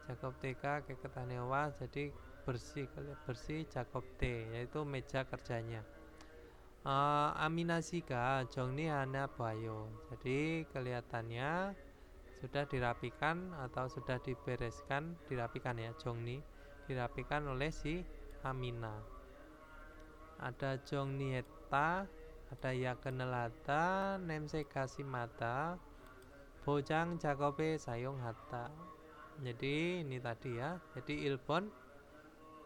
Jacob TK kekehanewa, jadi bersih Jacob T, yaitu meja kerjanya. Aminasika jongni hana bayo, jadi kelihatannya sudah dirapikan atau sudah dirapikan ya, jongni dirapikan oleh si Amina. Ada jongni heta, ada yakenelata, nemse kasimata, bojang jakobe sayong hatta. Jadi ini tadi ya. Jadi ilpon.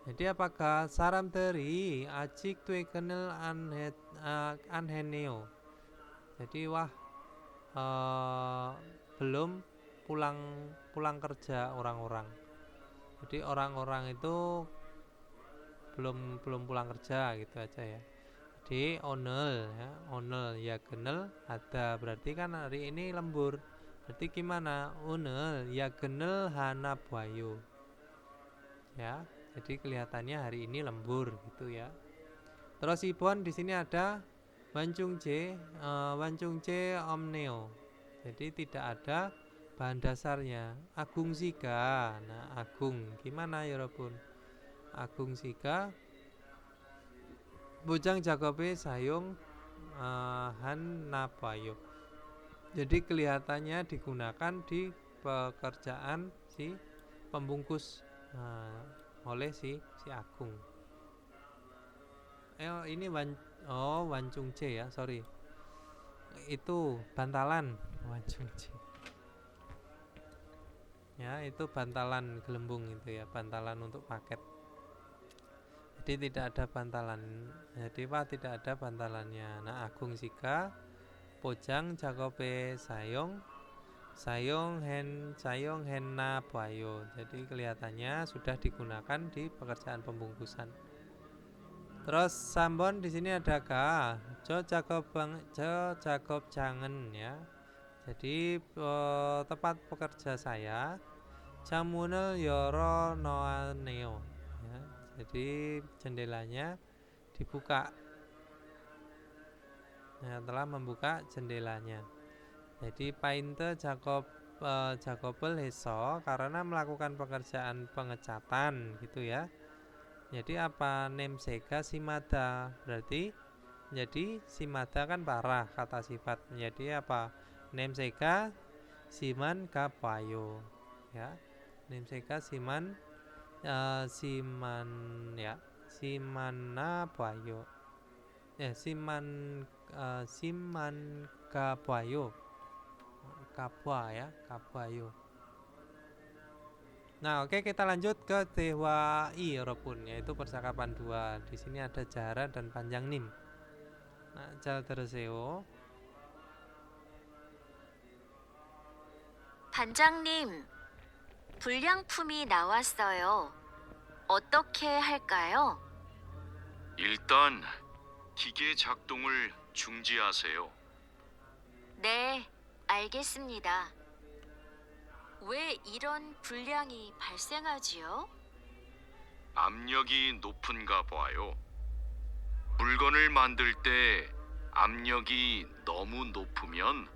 Jadi apakah saram teri acik tue kenal anheneo. Jadi belum pulang kerja orang-orang. Jadi orang-orang itu belum pulang kerja gitu aja ya. Di onel ya genel ada, berarti kan hari ini lembur, berarti gimana? Onel ya genel hana buayo ya, jadi kelihatannya hari ini lembur gitu ya. Terus Ibon di sini ada wancung c omneo, jadi tidak ada bahan dasarnya. Agung siga, nah agung gimana ya Robun? Agung siga bujang jagobe sayung han napayo. Jadi kelihatannya digunakan di pekerjaan si pembungkus oleh si Agung. Ini wancung C ya, sorry. Itu bantalan wancung C. Ya, itu bantalan gelembung itu ya, bantalan untuk paket. Jadi tidak ada bantalan. Jadi tidak ada bantalannya. Nah, Agung Sika pojang jakobe sayong henna bayo. Jadi kelihatannya sudah digunakan di pekerjaan pembungkusan. Terus Sambon di sini ada ka jo Jacob jangan ya. Jadi tempat pekerja saya jamunel yoro noaneo ya. Jadi jendelanya dibuka. Nah, telah membuka jendelanya. Jadi painte Jacobel heso karena melakukan pekerjaan pengecatan gitu ya. Jadi apa? Nemseka simada, berarti jadi simada kan parah kata sifat. Jadi apa? Nemseka siman kapayo ya. Nemseka siman ya, simana bayo ya, siman kabayo kapwa ya, kabayo. Nah, oke, kita lanjut ke Dewa I Robun, yaitu percakapan 2. Di sini ada Jahara dan Panjangnim. Nah, 잘 들으세요. 반장님, 불량품이 나왔어요. 어떻게 할까요? 일단 기계 작동을 중지하세요. 네, 알겠습니다. 왜 이런 불량이 발생하지요? 압력이 높은가 봐요. 물건을 만들 때 압력이 너무 높으면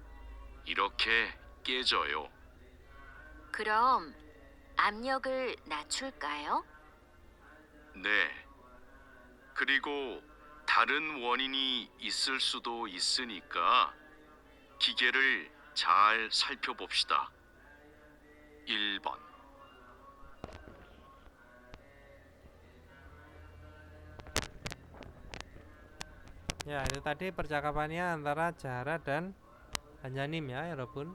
이렇게 깨져요. 그럼 압력을 낮출까요? 네. 그리고 다른 원인이 있을 수도 있으니까 기계를 잘 살펴봅시다. 1번. Ya, itu tadi percakapannya antara Jahara dan Panjanim ya, Robun.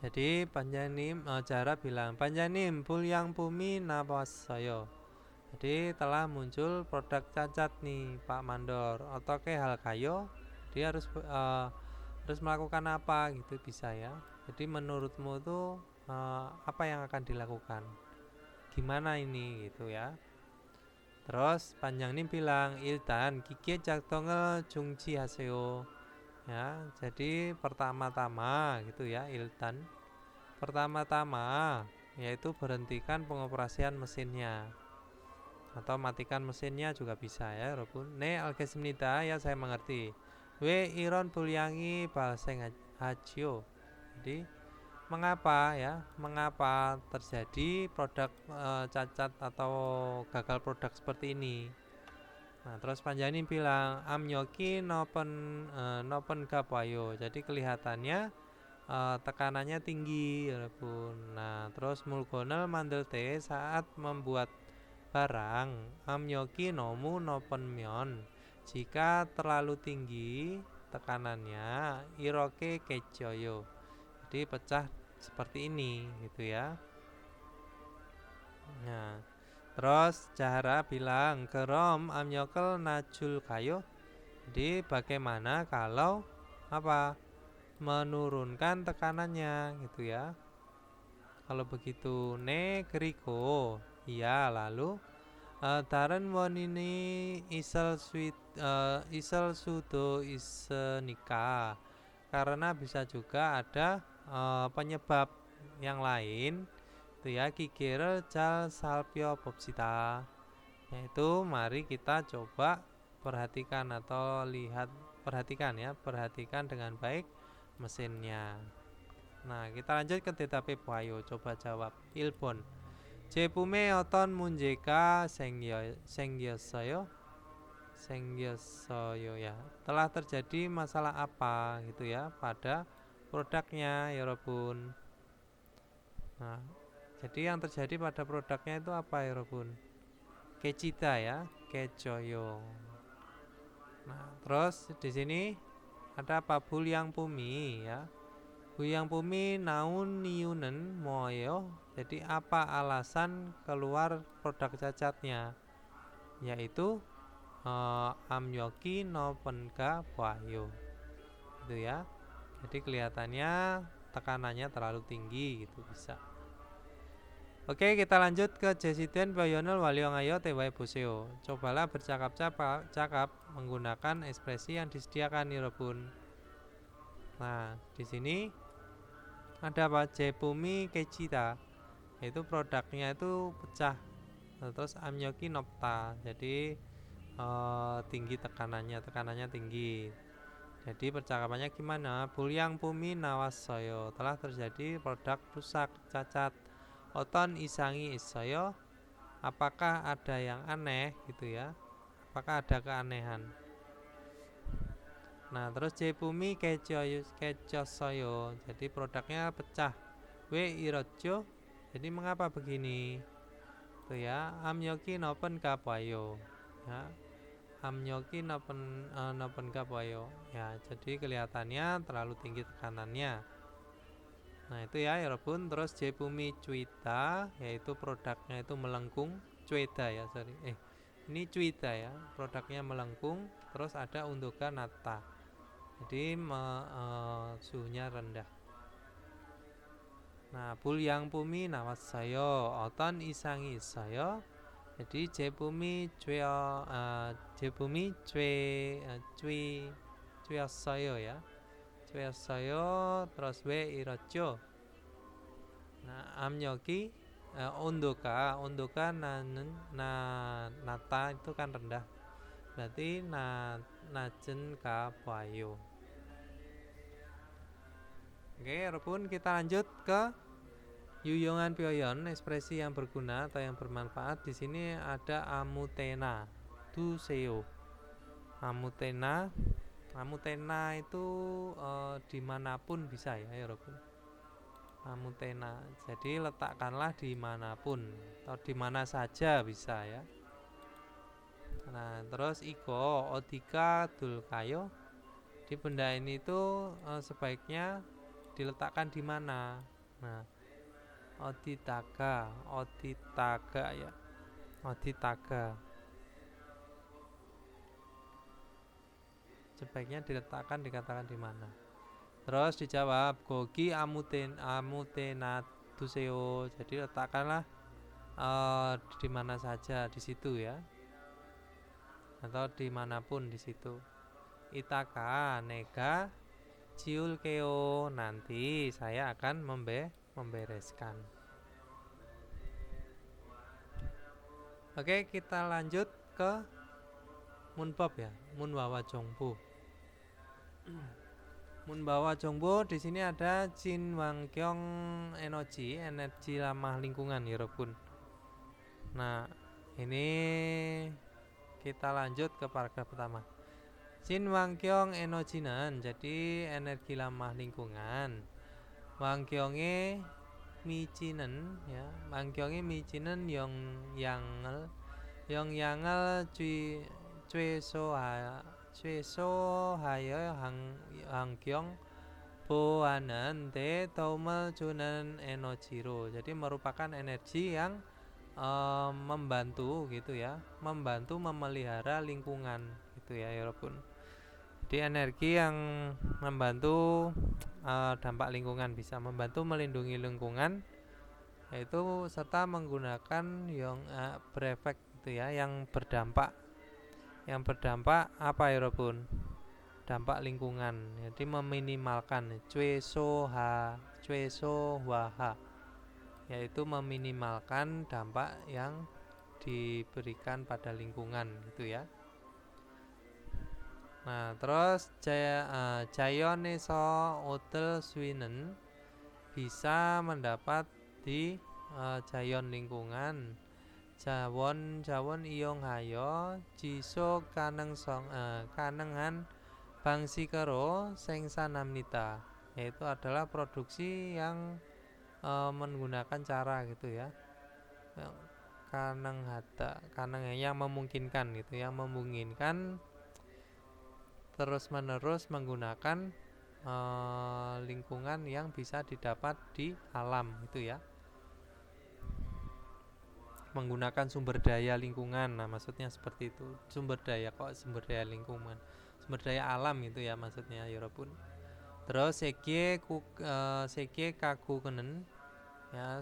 Jadi Jahara bilang, Panjanim bulyang bumi napasaya. Jadi telah muncul produk cacat nih Pak Mandor. Otoke hal kayo, dia harus melakukan apa gitu bisa ya. Jadi menurutmu tuh apa yang akan dilakukan? Gimana ini gitu ya? Terus Panjangnim bilang, 일단 기계 작동을 중지하세요. Ya, jadi pertama-tama gitu ya, iltan. Pertama-tama yaitu berhentikan pengoperasian mesinnya atau matikan mesinnya juga bisa ya, Robun. Ne algesmnida, ya saya mengerti. We iron bulyangi balseng hajio. Jadi mengapa ya? Mengapa terjadi produk cacat atau gagal produk seperti ini? Nah, terus Panjani bilang amnyoki nopen gapayo. Jadi kelihatannya tekanannya tinggi ya pun. Nah, terus mulgonel mandelte saat membuat barang amnyoki nomu nopen myon. Jika terlalu tinggi tekanannya iroke kejoyo. Jadi pecah seperti ini gitu ya. Nah, terus Jahara bilang kerom amnyokel najul kayo. Jadi bagaimana kalau apa menurunkan tekanannya gitu ya. Kalau begitu negriko iya, lalu daran wonini isel sudo isenika, karena bisa juga ada penyebab yang lain itu ya. Kikir jal salpio popsita, yaitu mari kita coba perhatikan atau perhatikan ya, perhatikan dengan baik mesinnya. Nah, kita lanjut ke DTP Buayo, coba jawab. Ilbon 제품에 어떤 문제가 생겼어요? Ya. Telah terjadi masalah apa gitu ya pada produknya ya Robun. Nah, jadi yang terjadi pada produknya itu apa ya Robun? Kecita ya, kecoyo. Nah, terus di sini ada apa? Bulyang bumi ya. Bulyang bumi naun niunen moyo. Jadi apa alasan keluar produk cacatnya? Yaitu amyoki no penka wahyo. Itu ya. Jadi kelihatannya tekanannya terlalu tinggi gitu bisa. Oke, kita lanjut ke Jesiden Bayonel Waliongayo Tewai Buseo. Cobalah bercakap menggunakan ekspresi yang disediakan nih Robun. Nah, di sini ada apa? Jepumi Kechita, yaitu produknya itu pecah. Nah, terus amyoki nopta, jadi tinggi tekanannya tinggi. Jadi percakapannya gimana? Bulyang bumi nawasoyo, telah terjadi produk rusak cacat. Oton isangi isoyo, apakah ada yang aneh gitu ya? Apakah ada keanehan? Nah, terus jepumi kecosoyo, jadi produknya pecah. We irojo, jadi mengapa begini? Tuh ya, amyoki nopen kapayo. Ya, amyoki nopen kapayo. Ya, jadi kelihatannya terlalu tinggi tekanannya. Nah itu ya Yorobun. Terus Jebumi Cuita, yaitu produknya itu melengkung. Cuita ya sorry, ini Cuita ya, produknya melengkung. Terus ada Undoka Nata, jadi suhunya rendah. Nah Bulyang Pumi Nawassayo Oton Isangi Isayo, jadi Jebumi Cuyo Jebumi Cuyosayo ya, Cuyosayo. Terus we Irocho. Nah Amyoki Ondoka nata itu kan rendah, berarti najen ka bayo. Oke, Robun, kita lanjut ke Yuyongan Pyoyon, ekspresi yang berguna atau yang bermanfaat. Di sini ada amutena, duseo. Amutena itu dimanapun bisa ya, Robun. Amutena, jadi letakkanlah dimanapun atau dimana saja bisa ya. Nah terus iko odika dulkayo, di benda ini itu sebaiknya diletakkan di mana. Nah oditaga ya, oditaga sebaiknya diletakkan, dikatakan di mana. Terus dijawab gogi amutena duseo, jadi letakkanlah di mana saja di situ ya, atau dimanapun di situ. Itaka nega ciul keo, nanti saya akan membereskan. Oke, kita lanjut ke munbab ya, munwawa jongbo. Munbawa jongbo di sini ada Jin Wangkyong energi ramah lingkungan ya Robun. Nah ini kita lanjut ke paragraf pertama. Jin Wangkyong enojinan, jadi energi ramah lingkungan. Wangkyongnya micinen ya, Wangkyongnya micinen yangel Cueso hayo hangkyong boanan de taumel junan enojiro, jadi merupakan energi yang membantu gitu ya, membantu memelihara lingkungan gitu ya Yorobun. Jadi energi yang membantu dampak lingkungan, bisa membantu melindungi lingkungan, yaitu serta menggunakan yang berefek gitu ya, yang berdampak apa ya Robun? Dampak lingkungan, jadi meminimalkan cueso waha, yaitu meminimalkan dampak yang diberikan pada lingkungan gitu ya. Nah terus Jayoneso Hotel Swinen, bisa mendapat di Jayon lingkungan. Jawon iyong hayo jiso kanengan bangsi kero sengsa namnita, yaitu adalah produksi yang menggunakan cara gitu ya, kaneng yang memungkinkan gitu, yang memungkinkan terus menerus menggunakan lingkungan yang bisa didapat di alam gitu ya, menggunakan sumber daya lingkungan. Nah maksudnya seperti itu, sumber daya lingkungan, sumber daya alam itu ya maksudnya Yorobun. Terus seke kaku kenen ya,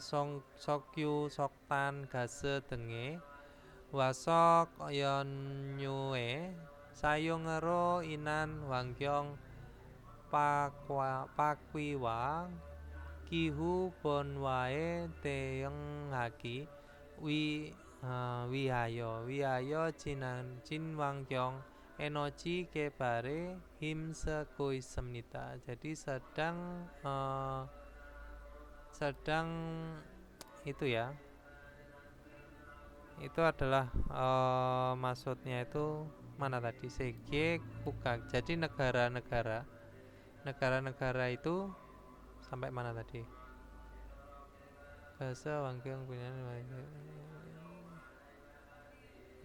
sokyu soktan gase denge wasok yonyue sayongero inan wangkyong pakwiwa kihu bonwae teyeng haki wihayo jinwangkyong enoji kebare himsekoisemnita, jadi sedang itu ya, itu adalah maksudnya itu mana tadi, sege kukak, jadi negara-negara itu sampai mana tadi? Bahasa Wangkyong punya.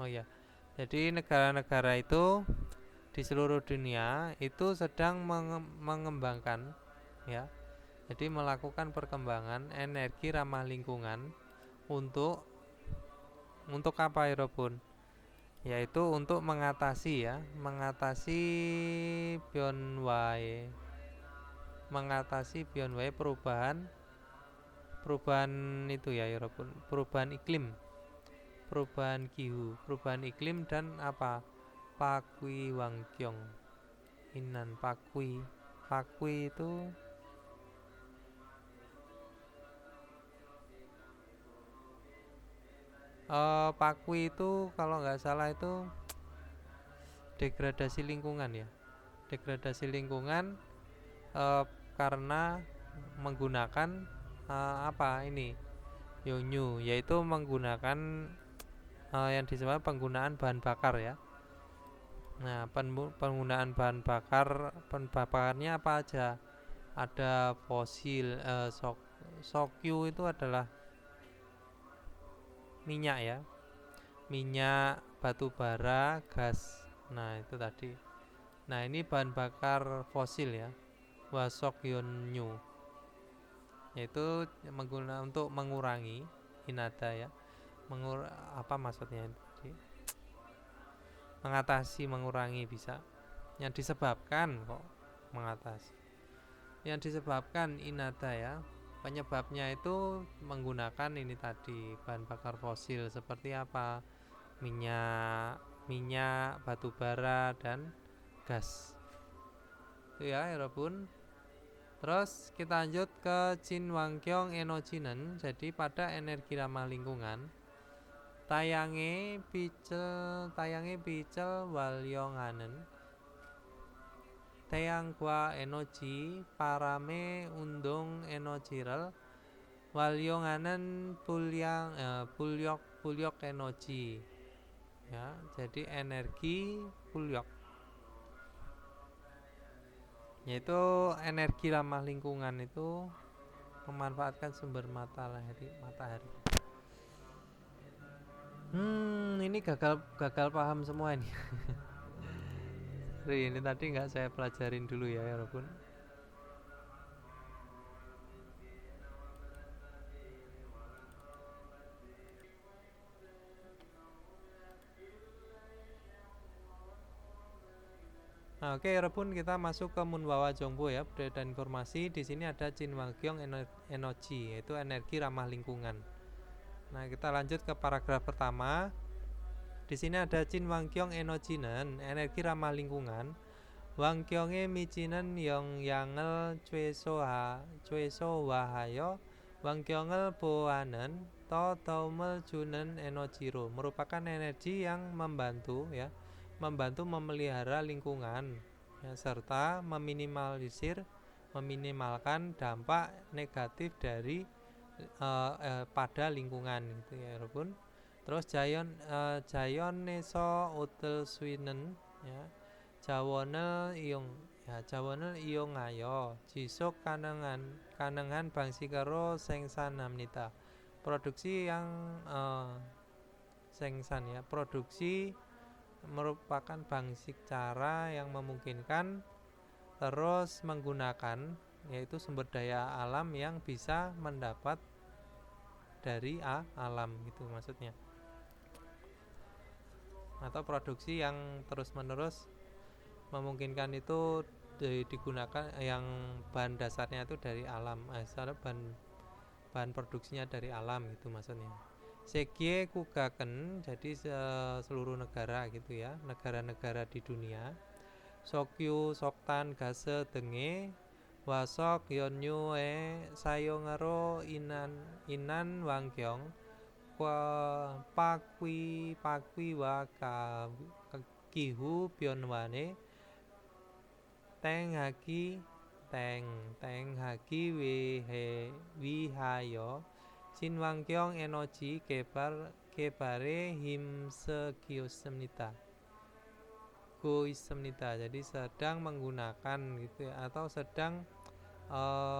Oh ya, jadi negara-negara itu di seluruh dunia itu sedang mengembangkan ya, Jadi melakukan perkembangan energi ramah lingkungan untuk apa Irobun? Yaitu untuk mengatasi bionwae, perubahan itu ya Irobun, perubahan iklim, perubahan iklim dan apa? Pakui Wangkyong. Inan Pakui. Pakui itu Pakui itu kalau nggak salah itu degradasi lingkungan ya. Degradasi lingkungan karena menggunakan apa ini? Yonyu, yaitu menggunakan yang disebut penggunaan bahan bakar ya. Nah, penggunaan bahan bakarnya apa aja? Ada fosil, sokyu itu adalah minyak ya, minyak, batu bara, gas. Nah, itu tadi. Nah, ini bahan bakar fosil ya, wasokyonyu, yaitu untuk mengurangi inada ya. Apa maksudnya tadi? Mengatasi, mengurangi bisa. Yang disebabkan kok mengatasi. Yang disebabkan inada ya. Penyebabnya itu menggunakan ini tadi, bahan bakar fosil seperti apa? Minyak, batu bara dan gas. Itu ya, Irobun. Terus kita lanjut ke Jin Wangkyong Enojinen. Jadi pada energi ramah lingkungan, tayange picel walyonganen, Teang Kwa Enoji Parame Undung Enojirel Walyonganen Pulyok Enoji ya, jadi energi pulyok, yaitu energi ramah lingkungan itu memanfaatkan sumber matahari. Ini gagal paham semua ini. Ini tadi nggak saya pelajarin dulu ya walaupun. Nah, oke, Rebun, kita masuk ke Munwawa Jongbo ya, budaya dan informasi. Di sini ada Jin Wangkyong Enoji, yaitu energi ramah lingkungan. Nah, kita lanjut ke paragraf pertama. Di sini ada Jin Wangkyong Enojinen, energi ramah lingkungan. Wangkyonge michinen yong yangel cueso wahayo Wangkyongel boanen to taumel junen enojiro, merupakan energi yang membantu memelihara lingkungan ya, serta meminimalkan dampak negatif dari pada lingkungan gitu ya walaupun. Terus Jayon neso utel swinen ya, Jawonel iyong ayo jisuk kanengan bangsi karo sengsan namnita, produksi yang sengsan ya, produksi merupakan bangsik cara yang memungkinkan terus menggunakan, yaitu sumber daya alam yang bisa mendapat dari alam gitu maksudnya, atau produksi yang terus menerus memungkinkan itu digunakan yang bahan dasarnya itu dari alam, bahan produksinya dari alam gitu maksudnya. Sekie kugaken, jadi seluruh negara gitu ya, negara-negara di dunia. Sokyu Soktan Gase Denge Wasok Yonyu Sayongaro Inan Wangkyong Pakwi wa Kihu Pionwane Teng haki wihayo Jin Wangkyong Enoji kebare himsekyusemnita goisemnita, jadi sedang menggunakan gitu ya, atau sedang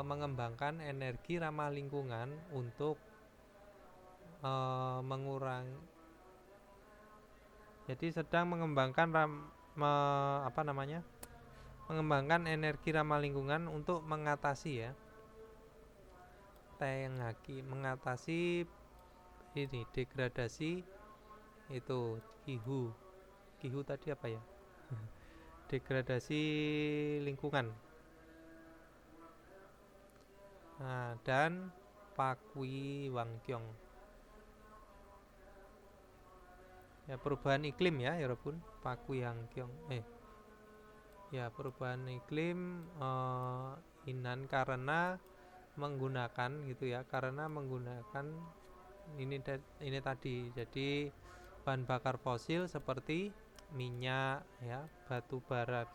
mengembangkan energi ramah lingkungan untuk mengurangi, jadi sedang mengembangkan mengembangkan energi ramah lingkungan untuk mengatasi ya, mengatasi ini degradasi itu kihu tadi apa ya, degradasi lingkungan. Nah, dan Pakui Wangkyong ya, perubahan iklim ya Yorobun, Pakui Wangkyong ya perubahan iklim inan karena menggunakan gitu ya, karena menggunakan ini tadi, jadi bahan bakar fosil seperti minyak ya, batu bara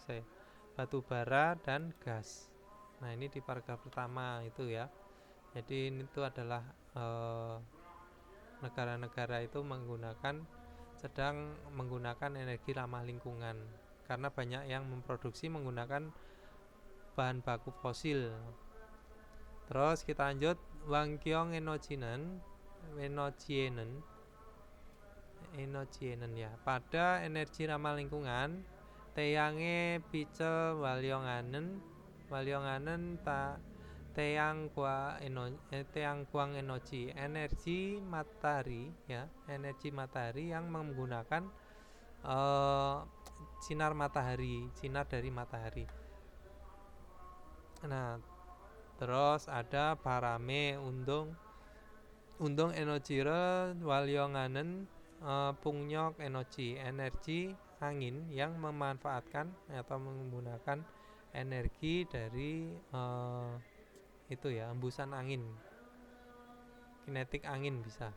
dan gas. Nah, ini di paragraf pertama itu ya. Jadi itu adalah negara-negara itu sedang menggunakan energi ramah lingkungan karena banyak yang memproduksi menggunakan bahan baku fosil. Terus kita lanjut, Wangkyong Enochienen ya. Pada energi ramah lingkungan, Teyange Pice Walyonganen ta Teangguang Enochi, energi matahari ya, energi matahari yang menggunakan sinar dari matahari. Nah, terus ada Parame Undong Enojire Walyonganen Pungyok Enochi, energi angin yang memanfaatkan atau menggunakan energi dari itu ya, embusan angin, kinetik angin bisa.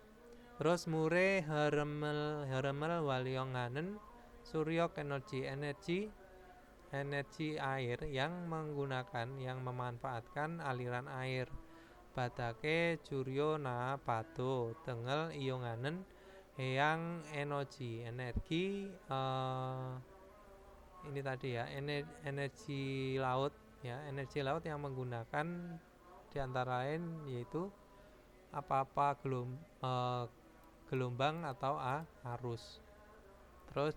Terus Mure Heremel Walyonganen Suryok Energy, energi air yang memanfaatkan aliran air. Badake Juryo na Pato Tengel Iyonganen Heyang energi ini tadi ya, energi laut ya, energi laut yang menggunakan diantara lain yaitu gelombang atau arus. Terus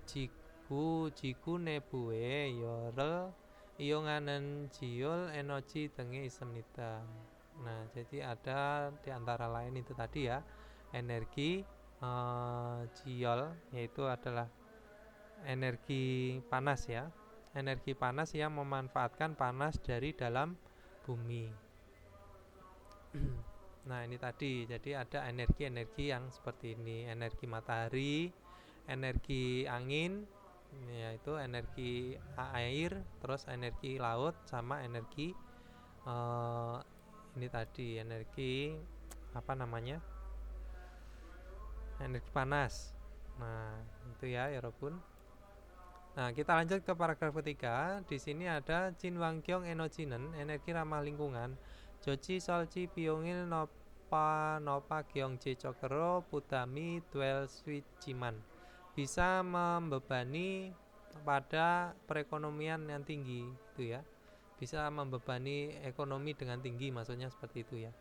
jiku nebue yorel iyonganen jiol energi tengi isemnita. Nah, jadi ada diantara lain itu tadi ya, energi jiol, yaitu adalah energi panas ya, energi panas yang memanfaatkan panas dari dalam bumi. Nah, ini tadi, jadi ada energi-energi yang seperti ini, energi matahari, energi angin, yaitu energi air, terus energi laut, sama energi ini tadi, energi energi panas. Nah, itu ya Yorobun. Nah, kita lanjut ke paragraf ketiga. Di sini ada Jin Wangkyong Enochinen, energi ramah lingkungan. Jochi Solchi Pyongil Nopa Gyeongje Chokero Pudami Dwell Swijiman, bisa membebani pada perekonomian yang tinggi itu ya, bisa membebani ekonomi dengan tinggi, maksudnya seperti itu ya.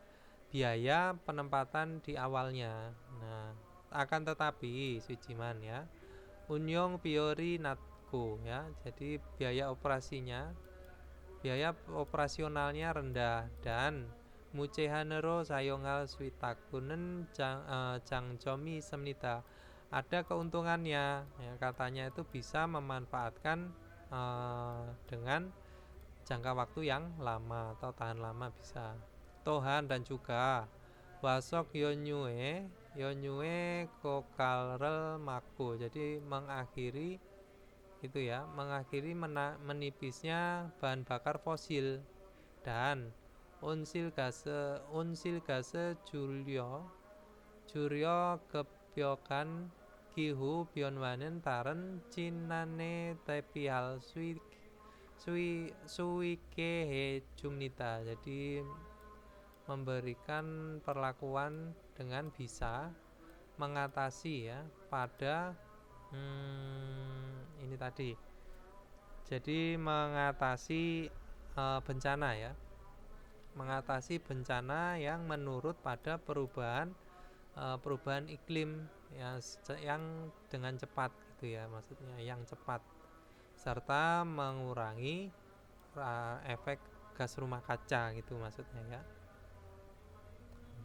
Biaya penempatan di awalnya. Nah, akan tetapi Swijiman ya, Unyong Piori Natko ya, jadi biaya operasionalnya rendah, dan Mucehanero Sayongal Switakunen Jangjomi Semnita, ada keuntungannya ya, katanya itu bisa memanfaatkan dengan jangka waktu yang lama atau tahan lama bisa. Tohan dan juga Wasok Yonyue Kokalrel Mako, jadi mengakhiri menipisnya bahan bakar fosil, dan unsil gase Juryo kepyokan Kihu Byonwanen Taren Cinane Tepial Suike He Jumnita, jadi memberikan perlakuan dengan bisa mengatasi ya pada ini tadi, jadi mengatasi bencana ya, mengatasi bencana yang menurut pada perubahan iklim yang dengan cepat gitu ya, maksudnya yang cepat, serta mengurangi efek gas rumah kaca gitu maksudnya ya.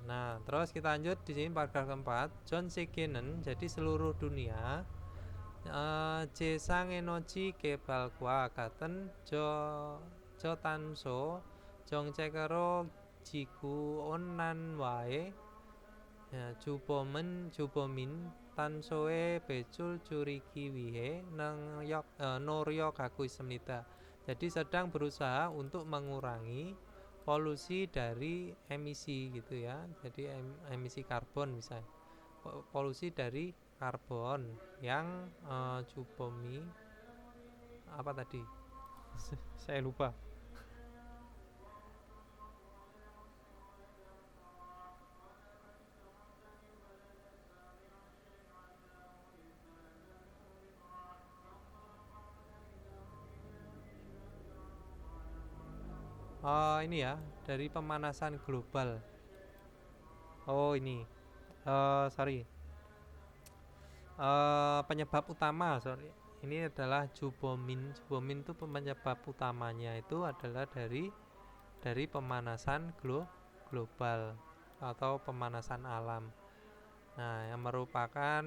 Nah, terus kita lanjut di sini paragraf keempat. John Sekinen, jadi seluruh dunia jesang enoji kebalkwa gaten jo tanso jong cekero jigu onan wae ya, jubomin tansoe becul curigi wihe nang yok noryo kaku semnita. Jadi sedang berusaha untuk mengurangi polusi dari emisi gitu ya. Jadi emisi karbon misalnya. Polusi dari karbon yang jubomi apa tadi? Saya lupa. Ini ya, dari pemanasan global. Oh, ini. Sorry. Penyebab utama, sorry. Ini adalah jubomin. Jubomin itu penyebab utamanya itu adalah dari pemanasan global atau pemanasan alam. Nah, yang merupakan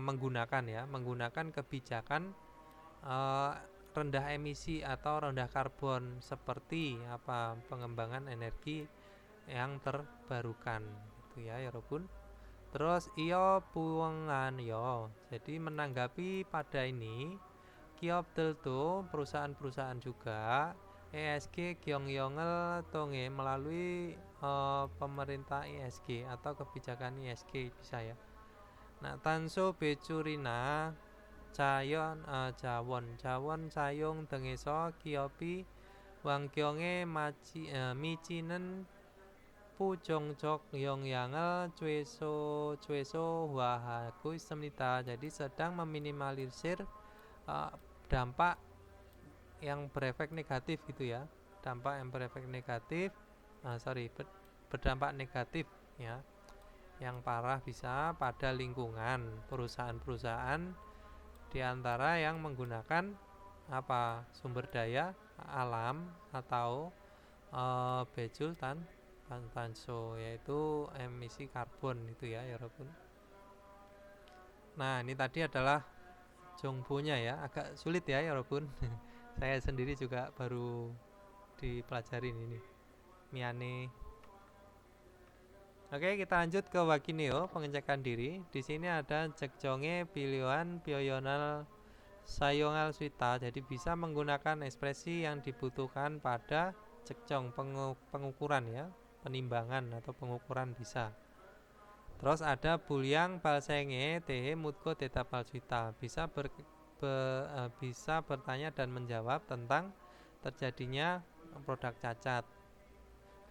menggunakan kebijakan eh, rendah emisi atau rendah karbon seperti apa pengembangan energi yang terbarukan gitu ya Robun. Terus iyo puangan yo. Jadi menanggapi pada ini Kiop Delto perusahaan-perusahaan juga ESG Gyeongyongel Tonge melalui pemerintah ESG atau kebijakan ESG bisa ya. Nah, Tanso Becurina Jawon Sayong Dengeso Kiopi Wangkyonge Michinen Pujongjok Yongyangel Cueso Wahaku Semnita. Jadi sedang meminimalisir dampak yang berefek negatif gitu ya. Dampak yang berefek negatif berdampak negatif ya, yang parah bisa pada lingkungan. Perusahaan-perusahaan diantara yang menggunakan apa sumber daya alam atau becul tanso, yaitu emisi karbon itu ya Robun. Nah, ini tadi adalah jongbonya ya, agak sulit ya Robun. Saya sendiri juga baru dipelajarin ini Miane. Oke, kita lanjut ke wakineo, pengecekan diri. Di sini ada cekjonge pilihan pioyonal sayongal swita. Jadi bisa menggunakan ekspresi yang dibutuhkan pada cekjong pengukuran ya, penimbangan atau pengukuran bisa. Terus ada bulyang balsenge tehe mutko teta palsuita. Bisa bertanya dan menjawab tentang terjadinya produk cacat,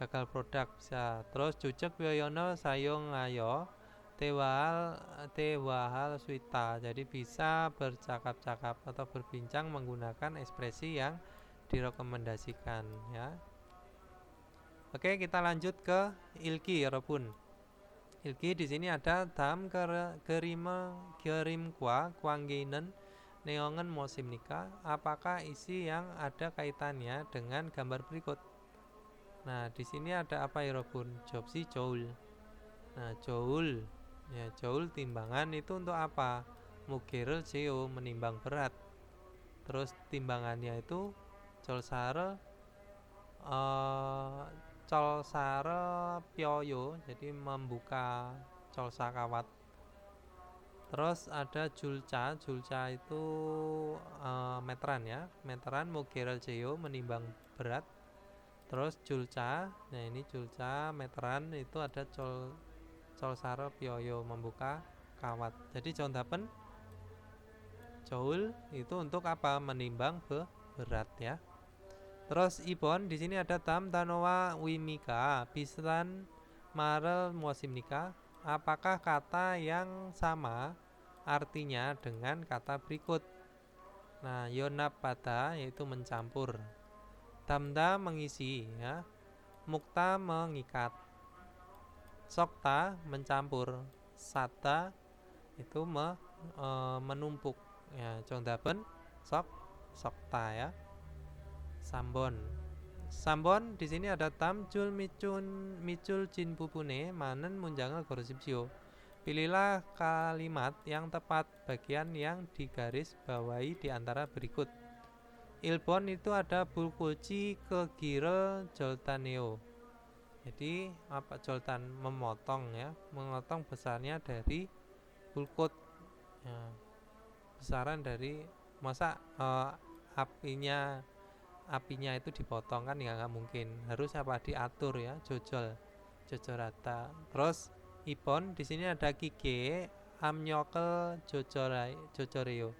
gagal produk bisa. Terus cucek wioyono sayong ayo tewahal swita. Jadi bisa bercakap-cakap atau berbincang menggunakan ekspresi yang direkomendasikan ya. Oke, kita lanjut ke ilki ya Robun. Ilki di sini ada dam gerim kuanggeinen neongen musim nikah. Apakah isi yang ada kaitannya dengan gambar berikut? Nah, di sini ada apa ya Robun? Jobsi joul. Nah, joul. Ya, joul timbangan itu untuk apa? Mugerel ceo menimbang berat. Terus timbangannya itu colsare pyoyo, jadi membuka colsa kawat. Terus ada julca itu meteran ya. Meteran mugerel ceo menimbang berat. Terus julca, nah ini julca meteran itu ada colsare pyoyo membuka kawat. Jadi contapen joul itu untuk apa? Menimbang berat ya. Terus ibon di sini ada tam tanoa wimika pisan marel muasimnika. Apakah kata yang sama artinya dengan kata berikut? Nah, yonap pada yaitu mencampur. Tamda mengisi ya. Mukta mengikat. Sokta mencampur. Sata itu menumpuk. Ya, condapen sokta ya. Sambon. Sambon di sini ada tamjul micul jin bubune manen munjangal gorosipsio. Pilihlah kalimat yang tepat bagian yang digaris bawahi di antara berikut. Ilbon itu ada bulkulci kegire joltaneo. Jadi apa joltan memotong ya, memotong besarnya dari bulkut. Ya, besaran dari masa apinya itu dipotong kan ya nggak mungkin, harus apa diatur ya, jojol rata. Terus ipon di sini ada kike amnyokel jojoreo,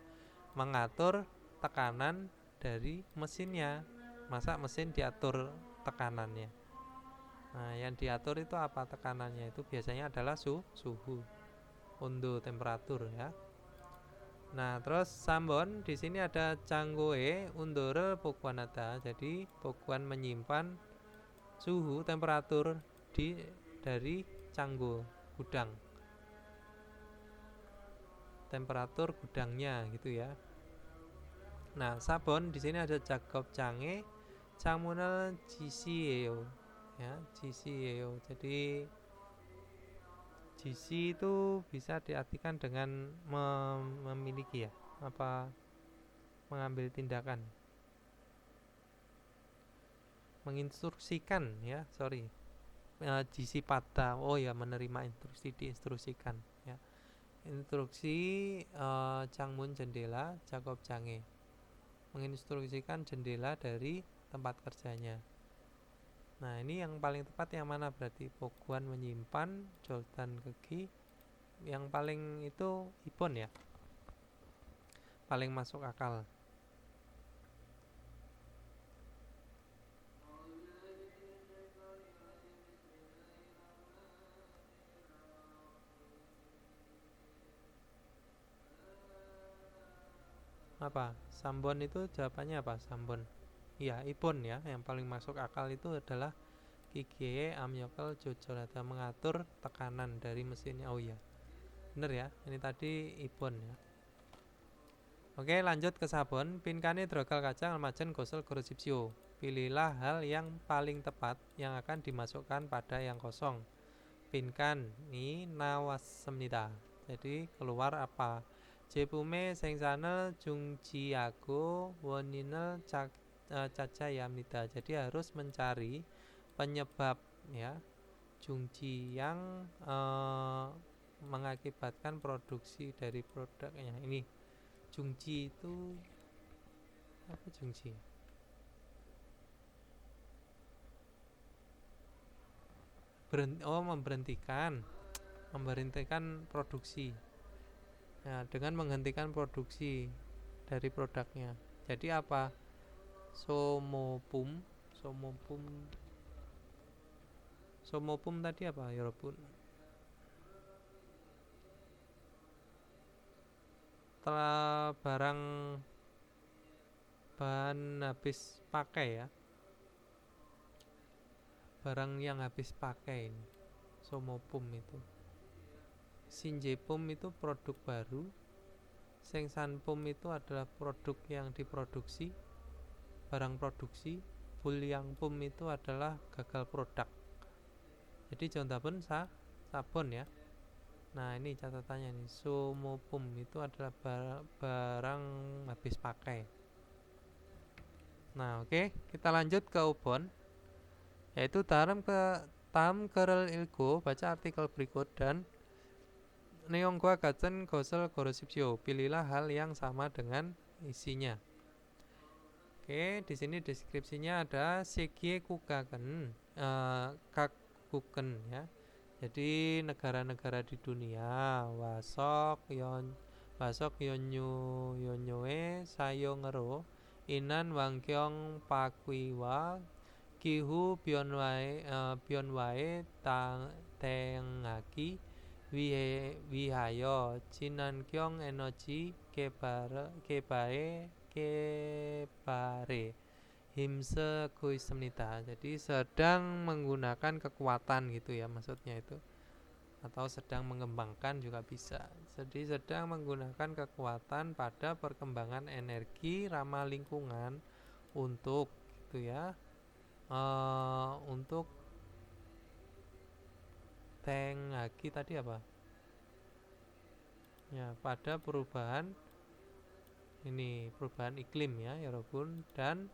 mengatur tekanan dari mesinnya. Masa mesin diatur tekanannya. Nah, yang diatur itu apa tekanannya? Itu biasanya adalah suhu, undo, temperatur ya. Nah, terus sambon di sini ada canggoe undore pokuanata. Jadi pokuan menyimpan suhu temperatur dari canggo gudang. Temperatur gudangnya gitu ya. Nah, sabon di sini ada jakob cange camunel GCEO ya, GCEO. Jadi GC itu bisa diartikan dengan memiliki ya, apa mengambil tindakan, menginstruksikan ya, sorry. GC pada, oh ya menerima instruksi, diinstruksikan ya. Instruksi cangmun jendela Jakob Cange, menginstruksikan jendela dari tempat kerjanya. Nah, ini yang paling tepat yang mana berarti? Poguan menyimpan, joltan kegi. Yang paling itu ipon ya, paling masuk akal. Apa? Sambon itu jawabannya apa? Sambon. Iya, ipon ya, yang paling masuk akal itu adalah Kikie amyokel jojolata, mengatur tekanan dari mesinnya. Oh iya, bener ya, ini tadi ipon ya. Oke, lanjut ke sabon. Pinkane drogal kacang almajen gosel gorosipsio. Pilihlah hal yang paling tepat yang akan dimasukkan pada yang kosong. Pinkan ni nawasemnida. Jadi keluar apa? Jepume sengsane jungjiago wonine cacayamnida. Jadi harus mencari penyebab ya, jungji yang mengakibatkan produksi dari produknya. Ini jungji itu apa jungji? Memberhentikan produksi. Nah, dengan menghentikan produksi dari produknya. Jadi apa? Somopum tadi apa ya Robun? Telah barang bahan habis pakai ya, barang yang habis pakai ini somopum itu. Sinjepum itu produk baru, sengsanpum itu adalah produk yang diproduksi, barang produksi, bulyangpum itu adalah gagal produk. Jadi jontabun sabon ya. Nah, ini catatannya nih, somopum itu adalah barang habis pakai. Nah, oke, kita lanjut ke ubon, yaitu tam kerel ilgo. Baca artikel berikut dan neonggua gaten gosel gorosipsio. Pilihlah hal yang sama dengan isinya. Oke, di sini deskripsinya ada segie kukaken, kakuken ya. Jadi negara-negara di dunia wasok yonyoe sayo ngero inan wangkyong pakwiwa kihu bionwae tengaki wihayo cinankyong enoji kebare himse kuisemnita. Jadi sedang menggunakan kekuatan gitu ya, maksudnya itu, atau sedang mengembangkan juga bisa. Jadi sedang menggunakan kekuatan pada perkembangan energi ramah lingkungan untuk gitu ya, Untuk tank haki tadi apa ya, pada perubahan ini, perubahan iklim ya Yorobun, dan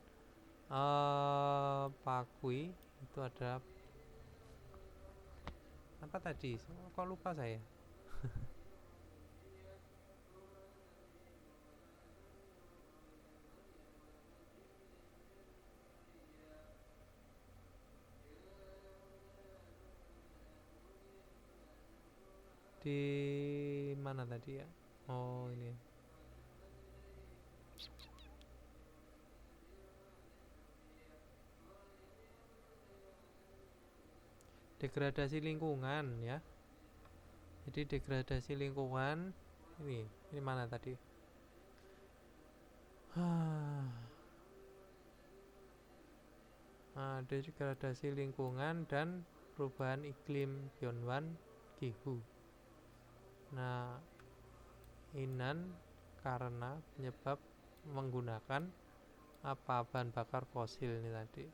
Pakui itu ada apa tadi, kok lupa saya. Di mana tadi ya, oh ini degradasi lingkungan ya. Jadi degradasi lingkungan ini mana tadi? Degradasi lingkungan dan perubahan iklim Byeonwan Gihu. Nah, inan karena penyebab menggunakan apa, bahan bakar fosil ini tadi.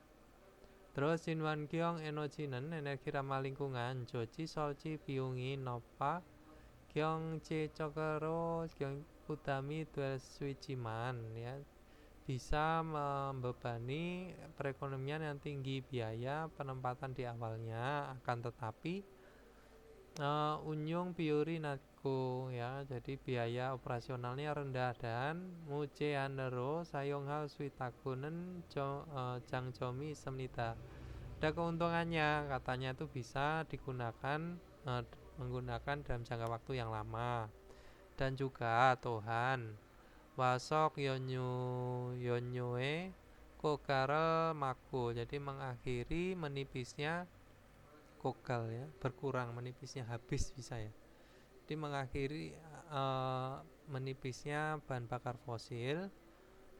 Terus Jinwan Kyong Enojinen energi ramah lingkungan Joji Solci Biungi Nopa Kyong C Cokero Kyong Utami Duel Suijiman ya, bisa membebani perekonomian yang tinggi biaya penempatan di awalnya, akan tetapi Unyung Piuri Natko ya, jadi biaya operasionalnya rendah, dan Muce Hanero Sayonghal Suitakunen Jangjomi Semnita. Ada keuntungannya, katanya itu bisa digunakan menggunakan dalam jangka waktu yang lama, dan juga Tuhan Wasok Yonyoe Kokare Mako, jadi mengakhiri menipisnya kogal ya, berkurang menipisnya, habis bisa ya. Jadi mengakhiri menipisnya bahan bakar fosil.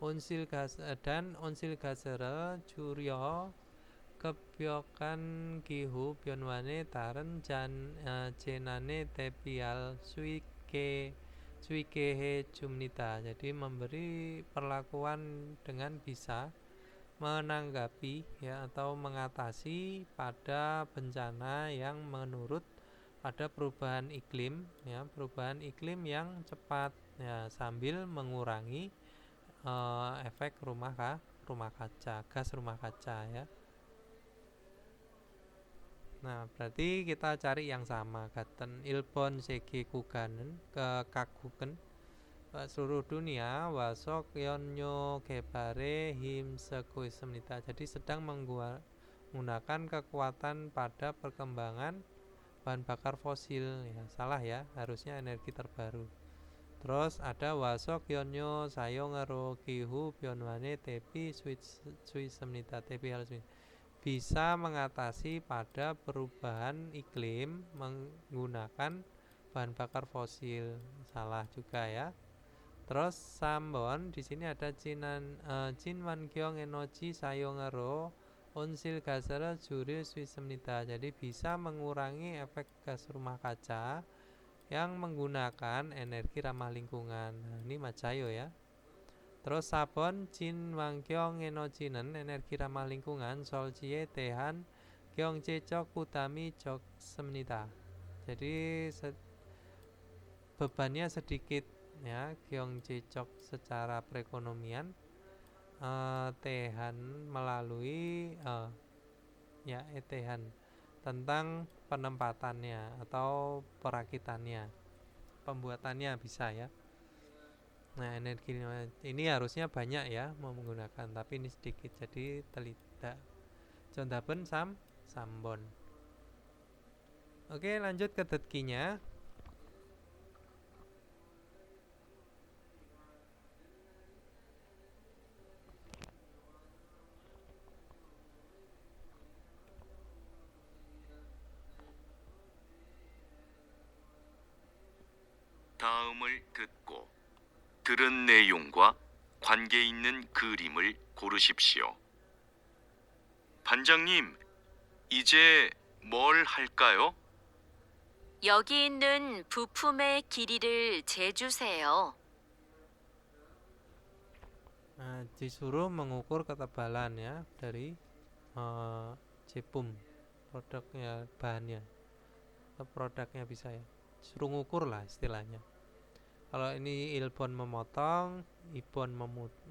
Unsil gas dan unsil gasere Juryo kebyokan Gihu Byeonwane Taren Jan Jenane Tepial Suikehe Jumnita, jadi memberi perlakuan dengan bisa menanggapi ya atau mengatasi pada bencana yang menurut pada perubahan iklim ya, perubahan iklim yang cepat ya, sambil mengurangi efek gas rumah kaca ya. Nah, berarti kita cari yang sama, gaten ilbon segi kuganen ke kaguken seluruh dunia, wasok yonyo gebare him sekuismnita, jadi sedang menggunakan kekuatan pada perkembangan bahan bakar fosil ya, salah ya, harusnya energi terbaru. Terus ada wasok yonyo sayongero kihu bionwane tepi suisemnita tepi halus, bisa mengatasi pada perubahan iklim menggunakan bahan bakar fosil, salah juga ya. Terus Sambon di sini ada Jinwan Kyong Enoji Sayongero Unsil Gasera Juri Swisemnita, jadi bisa mengurangi efek gas rumah kaca yang menggunakan energi ramah lingkungan. Nah, ini Macayo ya. Terus Sabon Jinwan Kyong Enojinen energi ramah lingkungan Solcie Tehan Kyong Cecok Utami Jok Semnita, jadi bebannya sedikit ya, Kyong Cecok secara perekonomian, Tehan melalui ya Tehan tentang penempatannya atau perakitannya, pembuatannya bisa ya. Nah, energi ini harusnya banyak ya mau menggunakan, tapi ini sedikit, jadi tidak. Jondaben Sambon. Oke, lanjut ke detkinya. 다음을 듣고 들은 내용과 관계 있는 그림을 고르십시오. 반장님, 이제 뭘 할까요? 여기 있는 부품의 길이를 재주세요. Disuruh mengukur ketebalan ya dari Jepum produknya, bahannya atau produknya bisa ya, suruh ngukur lah istilahnya. Kalau ini Ilbon memotong, Ibon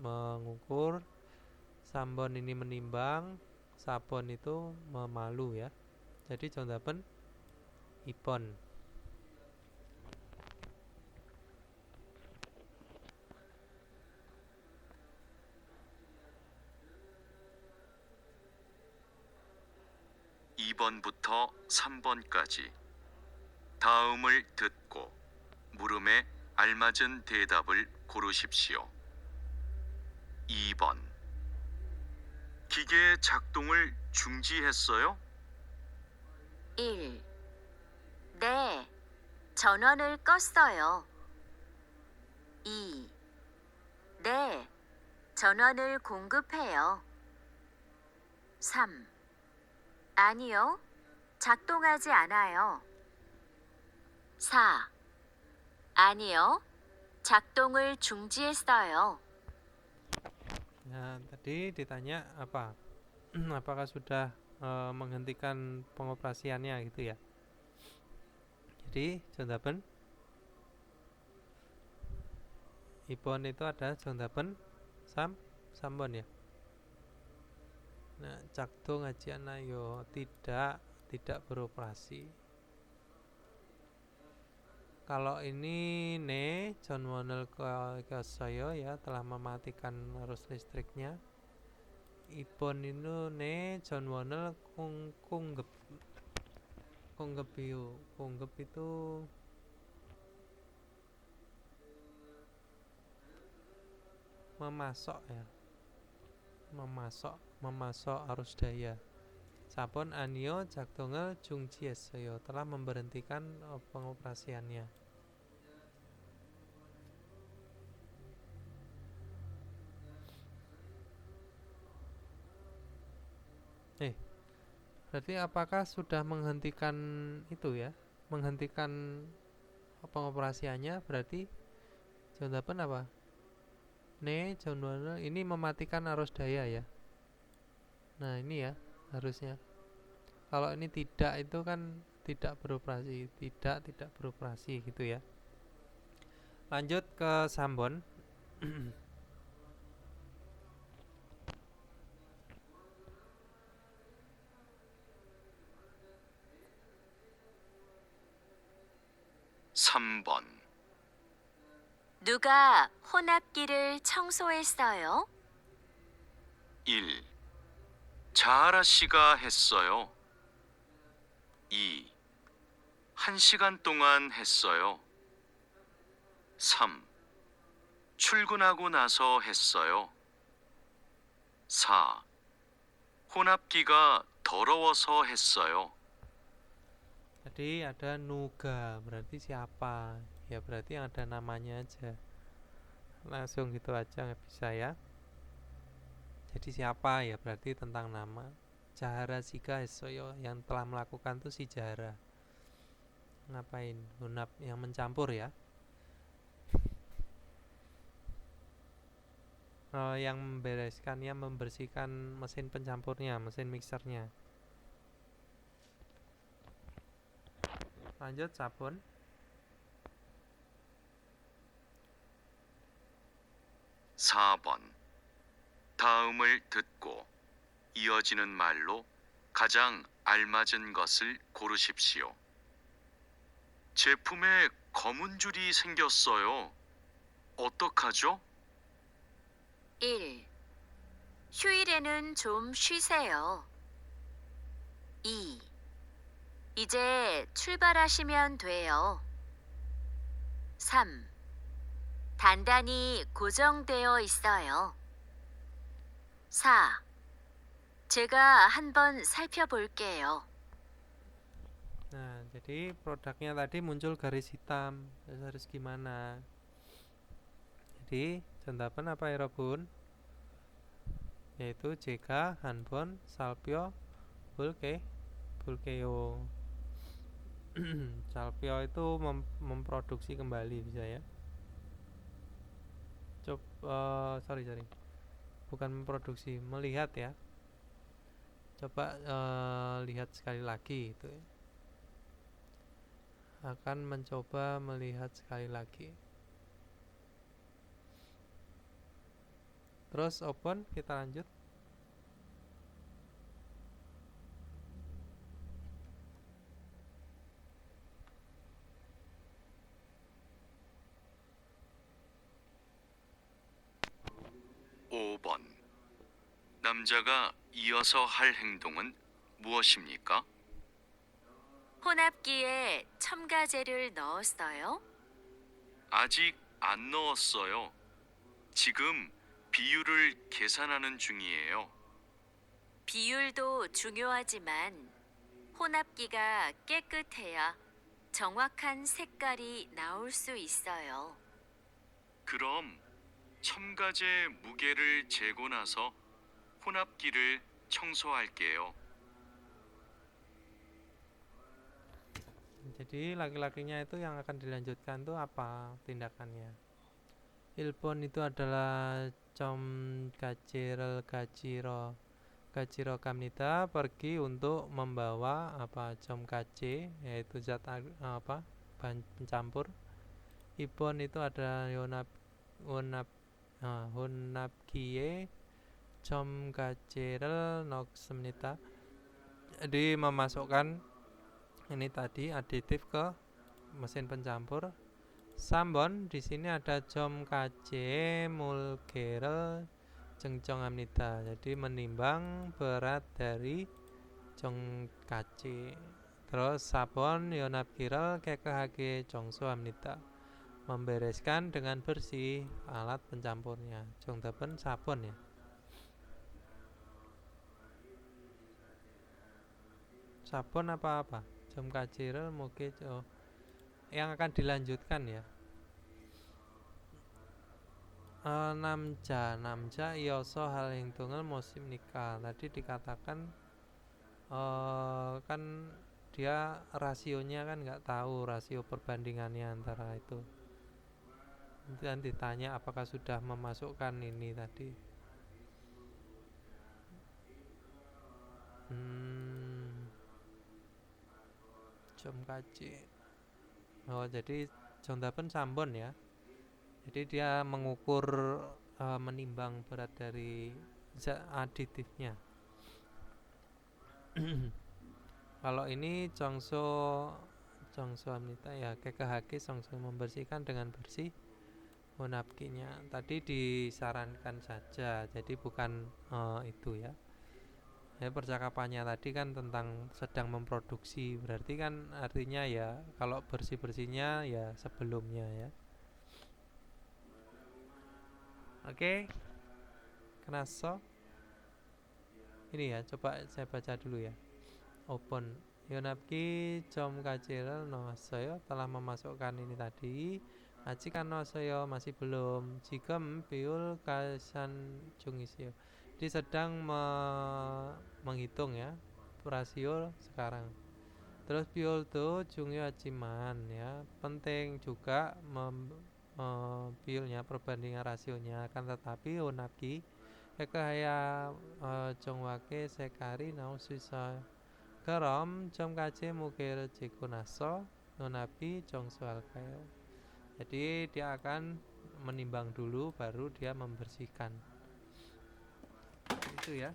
mengukur, Sambon ini menimbang, Sabon itu memalu ya. Jadi 정답은 Ibon. (2번부터 3번까지) 다음을 듣고 물음에 알맞은 대답을 고르십시오. 2번. 기계의 작동을 중지했어요? 1. 네, 전원을 껐어요. 2. 네, 전원을 공급해요. 3. 아니요, 작동하지 않아요. 4. 아니요, 작동을 중지했어요. Nah, tadi ditanya apa? Apakah sudah menghentikan pengoperasiannya gitu ya. Jadi 정답은 Ibon itu ada 정답은 3번 ya. Nah, 작동하지 않아요, tidak beroperasi. Kalau ini 전원을 껐어요 ya, telah mematikan arus listriknya. Ibon itu 전원을 공급이요. 공급 itu memasok ya, memasok arus daya. Sabon anio 작동을 중지했어요, telah memberhentikan pengoperasiannya. Berarti apakah sudah menghentikan itu ya? Menghentikan pengoperasiannya, berarti jawaban apa? Jawaban ini mematikan arus daya ya. Nah, ini ya harusnya. Kalau ini tidak, itu kan tidak beroperasi, tidak beroperasi gitu ya. Lanjut ke Sambon. 3번. 누가 혼합기를 청소했어요? 1. 자하라 씨가 했어요. 2. 1시간 동안 했어요. 3. 출근하고 나서 했어요. 4. 혼합기가 더러워서 했어요. Jadi ada nuga, berarti siapa? Ya berarti yang ada namanya aja. Langsung gitu aja nggak bisa ya. Jadi siapa ya berarti tentang nama. Jahara Sika Hesoyo, yang telah melakukan tuh si Jahara. Ngapain? Hunap yang mencampur ya. Yang membereskannya, membersihkan mesin pencampurnya, mesin mixernya. Lanjut sabun. 4번. 다음을 듣고 이어지는 말로 가장 알맞은 것을 고르십시오. 제품에 검은 줄이 생겼어요. 어떡하죠? 1. 휴일에는 좀 쉬세요. 2. 이제 출발하시면 돼요. 3. 단단히 고정되어 있어요. 4. 제가 한번 살펴볼게요. Nah, jadi produknya tadi muncul garis hitam. Terus harus gimana? Jadi, contohnya apa ya, Robun? Yaitu JK, Hanbon, Salpio, Bulkeo. Salpio itu memproduksi kembali bisa ya. Sorry. Bukan memproduksi, melihat ya. Coba lihat sekali lagi itu ya. Akan mencoba melihat sekali lagi. Terus open, kita lanjut. 오 번 남자가 이어서 할 행동은 무엇입니까? 혼합기에 첨가제를 넣었어요? 아직 안 넣었어요. 지금 비율을 계산하는 중이에요. 비율도 중요하지만 혼합기가 깨끗해야 정확한 색깔이 나올 수 있어요. 그럼 첨가제 무게를 재고 나서 혼합기를 청소할게요. Jadi laki-lakinya itu yang akan dilanjutkan tuh apa tindakannya? Ilpon itu adalah Gajiro Kamnita pergi untuk membawa Comkace, yaitu zat bahan pencampur. Ibon itu adalah Honapkie Comkacirel Noxemnita. Jadi memasukkan ini tadi aditif ke mesin pencampur. Sambon di sini ada Comkace Mulgerel Jengcongamnita. Jadi menimbang berat dari Comkace. Terus sabon Yonapkirel Kekehake Jongsoamnita. Membereskan dengan bersih alat pencampurnya. Jongdapen sabon ya. Sabon apa-apa? Comkacirel mungkin yang akan dilanjutkan ya. Namja Iyoso hal hitungan musim nikah. Tadi dikatakan kan dia rasionya kan nggak tahu rasio perbandingannya antara itu. Dan ditanya apakah sudah memasukkan ini tadi. Comkace. Oh, jadi Jongdapen Sambon ya. Jadi dia mengukur menimbang berat dari zat aditifnya. Kalau ini Jongso Amnita ya, Kekehake Jongso membersihkan dengan bersih honapkinya. Tadi disarankan saja, jadi bukan itu ya. Ya, percakapannya tadi kan tentang sedang memproduksi, berarti kan artinya ya kalau bersih-bersihnya ya sebelumnya ya. Oke. Kenaso. Ini ya, coba saya baca dulu ya. Open. Yonapki Comkacirel Nosoyo telah memasukkan ini tadi. Acikan Nosoyo masih belum. Jigem Piul Kasan Jungisyo. Dia sedang menghitung ya rasio sekarang. Terus Piul tuh Jungyo Aciman ya. Penting juga Piulnya perbandingan rasionya, akan tetapi Honapki Ekahaya Jongwake Sekari Nau Suisa Kerom Jomkace Mukir Cikunaso Nonapi Jongsualkayo. Jadi dia akan menimbang dulu baru dia membersihkan. Itu ya.